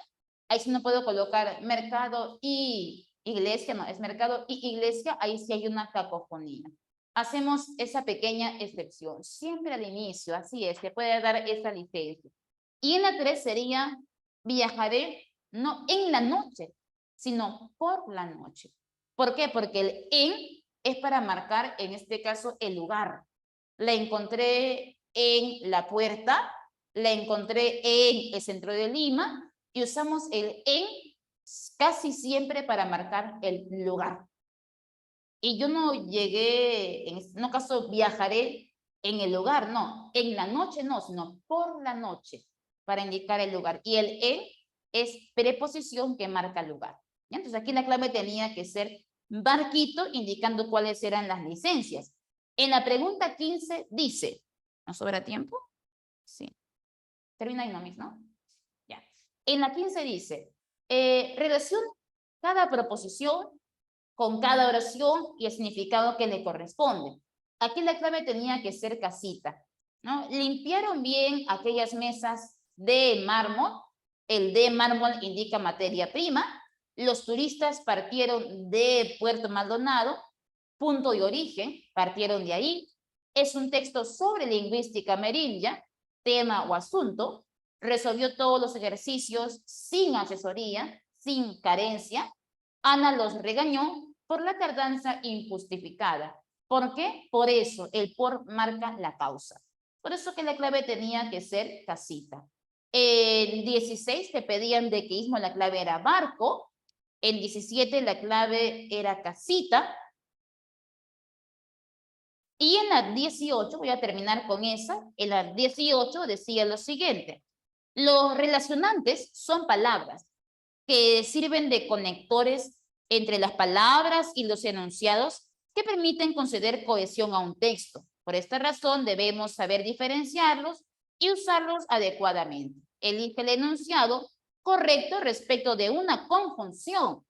ahí sí no puedo colocar mercado y iglesia, no, es mercado y iglesia, ahí sí hay una cacofonía. Hacemos esa pequeña excepción, siempre al inicio, así es, se puede dar esa licencia. Y en la 3 sería, viajaré, no, en la noche. sino por la noche. ¿Por qué? Porque el en es para marcar, en este caso, el lugar. La encontré en la puerta, la encontré en el centro de Lima, y usamos el en casi siempre para marcar el lugar. Y yo no llegué, en no caso viajaré en el lugar, no, en la noche no, sino por la noche, para indicar el lugar. Y el en es preposición que marca el lugar. ¿Ya? Entonces aquí la clave tenía que ser barquito, indicando cuáles eran las licencias. En la pregunta 15 dice, ¿nos sobra tiempo? Sí. Termina ahí, ¿no? Ya. En la 15 dice, relaciona cada proposición con cada oración y el significado que le corresponde. Aquí la clave tenía que ser casita, ¿no? Limpiaron bien aquellas mesas de mármol. El de mármol indica materia prima. Los turistas partieron de Puerto Maldonado, punto de origen, partieron de ahí. Es un texto sobre lingüística amerilla, tema o asunto. Resolvió todos los ejercicios sin asesoría, sin carencia. Ana los regañó por la tardanza injustificada. ¿Por qué? Por eso, el por marca la causa. Por eso que la clave tenía que ser casita. En 16 te pedían de queísmo, la clave era barco. En 17 la clave era casita. Y en la 18, voy a terminar con esa, en la 18 decía lo siguiente. Los relacionantes son palabras que sirven de conectores entre las palabras y los enunciados que permiten conceder cohesión a un texto. Por esta razón debemos saber diferenciarlos y usarlos adecuadamente. Elige el enunciado correcto respecto de una conjunción.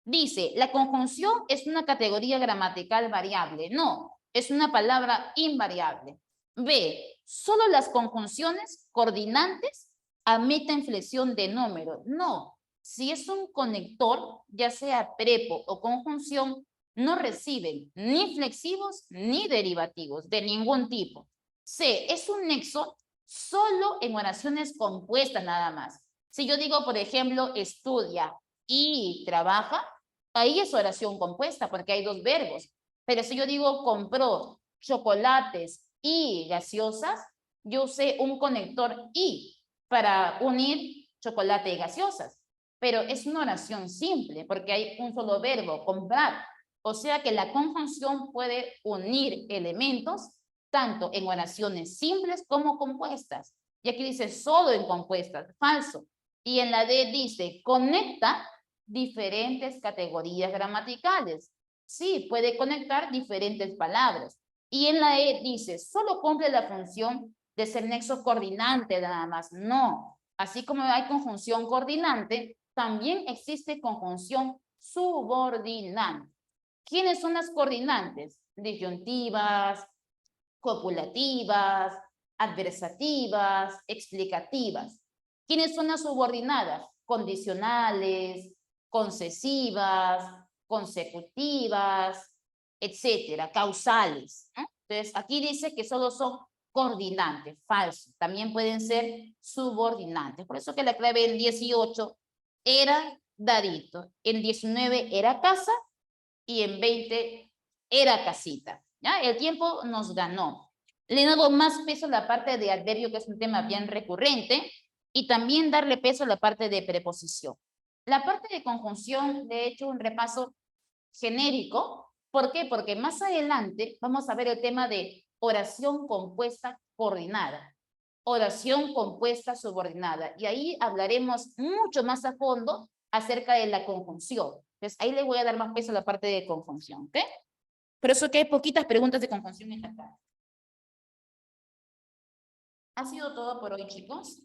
Dice, la conjunción es una categoría gramatical variable. No, es una palabra invariable. B, solo las conjunciones coordinantes admiten flexión de número. No, si es un conector, ya sea prepo o conjunción, no reciben ni flexivos ni derivativos de ningún tipo. C, es un nexo solo en oraciones compuestas nada más. Si yo digo, por ejemplo, estudia y trabaja, ahí es oración compuesta porque hay dos verbos. Pero si yo digo compró chocolates y gaseosas, yo usé un conector y para unir chocolate y gaseosas. Pero es una oración simple porque hay un solo verbo, comprar. O sea que la conjunción puede unir elementos tanto en oraciones simples como compuestas. Y aquí dice solo en compuestas, falso. Y en la D dice conecta diferentes categorías gramaticales. Sí, puede conectar diferentes palabras. Y en la E dice, solo cumple la función de ser nexo coordinante nada más. No. Así como hay conjunción coordinante, también existe conjunción subordinante. ¿Quiénes son las coordinantes? Disyuntivas, copulativas, adversativas, explicativas. ¿Quiénes son las subordinadas? Condicionales, concesivas, consecutivas, etcétera, causales. Entonces, aquí dice que solo son coordinantes, falso. También pueden ser subordinantes. Por eso que la clave en 18 era dadito, en 19 era casa y en 20 era casita. ¿Ya? El tiempo nos ganó. Le he dado más peso a la parte de adverbio, que es un tema bien recurrente, y también darle peso a la parte de preposición. La parte de conjunción, de hecho, un repaso genérico. ¿Por qué? Porque más adelante vamos a ver el tema de oración compuesta coordinada, oración compuesta subordinada, y ahí hablaremos mucho más a fondo acerca de la conjunción. Entonces, ahí le voy a dar más peso a la parte de conjunción, ¿ok? Por eso que hay poquitas preguntas de conjunción en esta clase. Ha sido todo por hoy, chicos.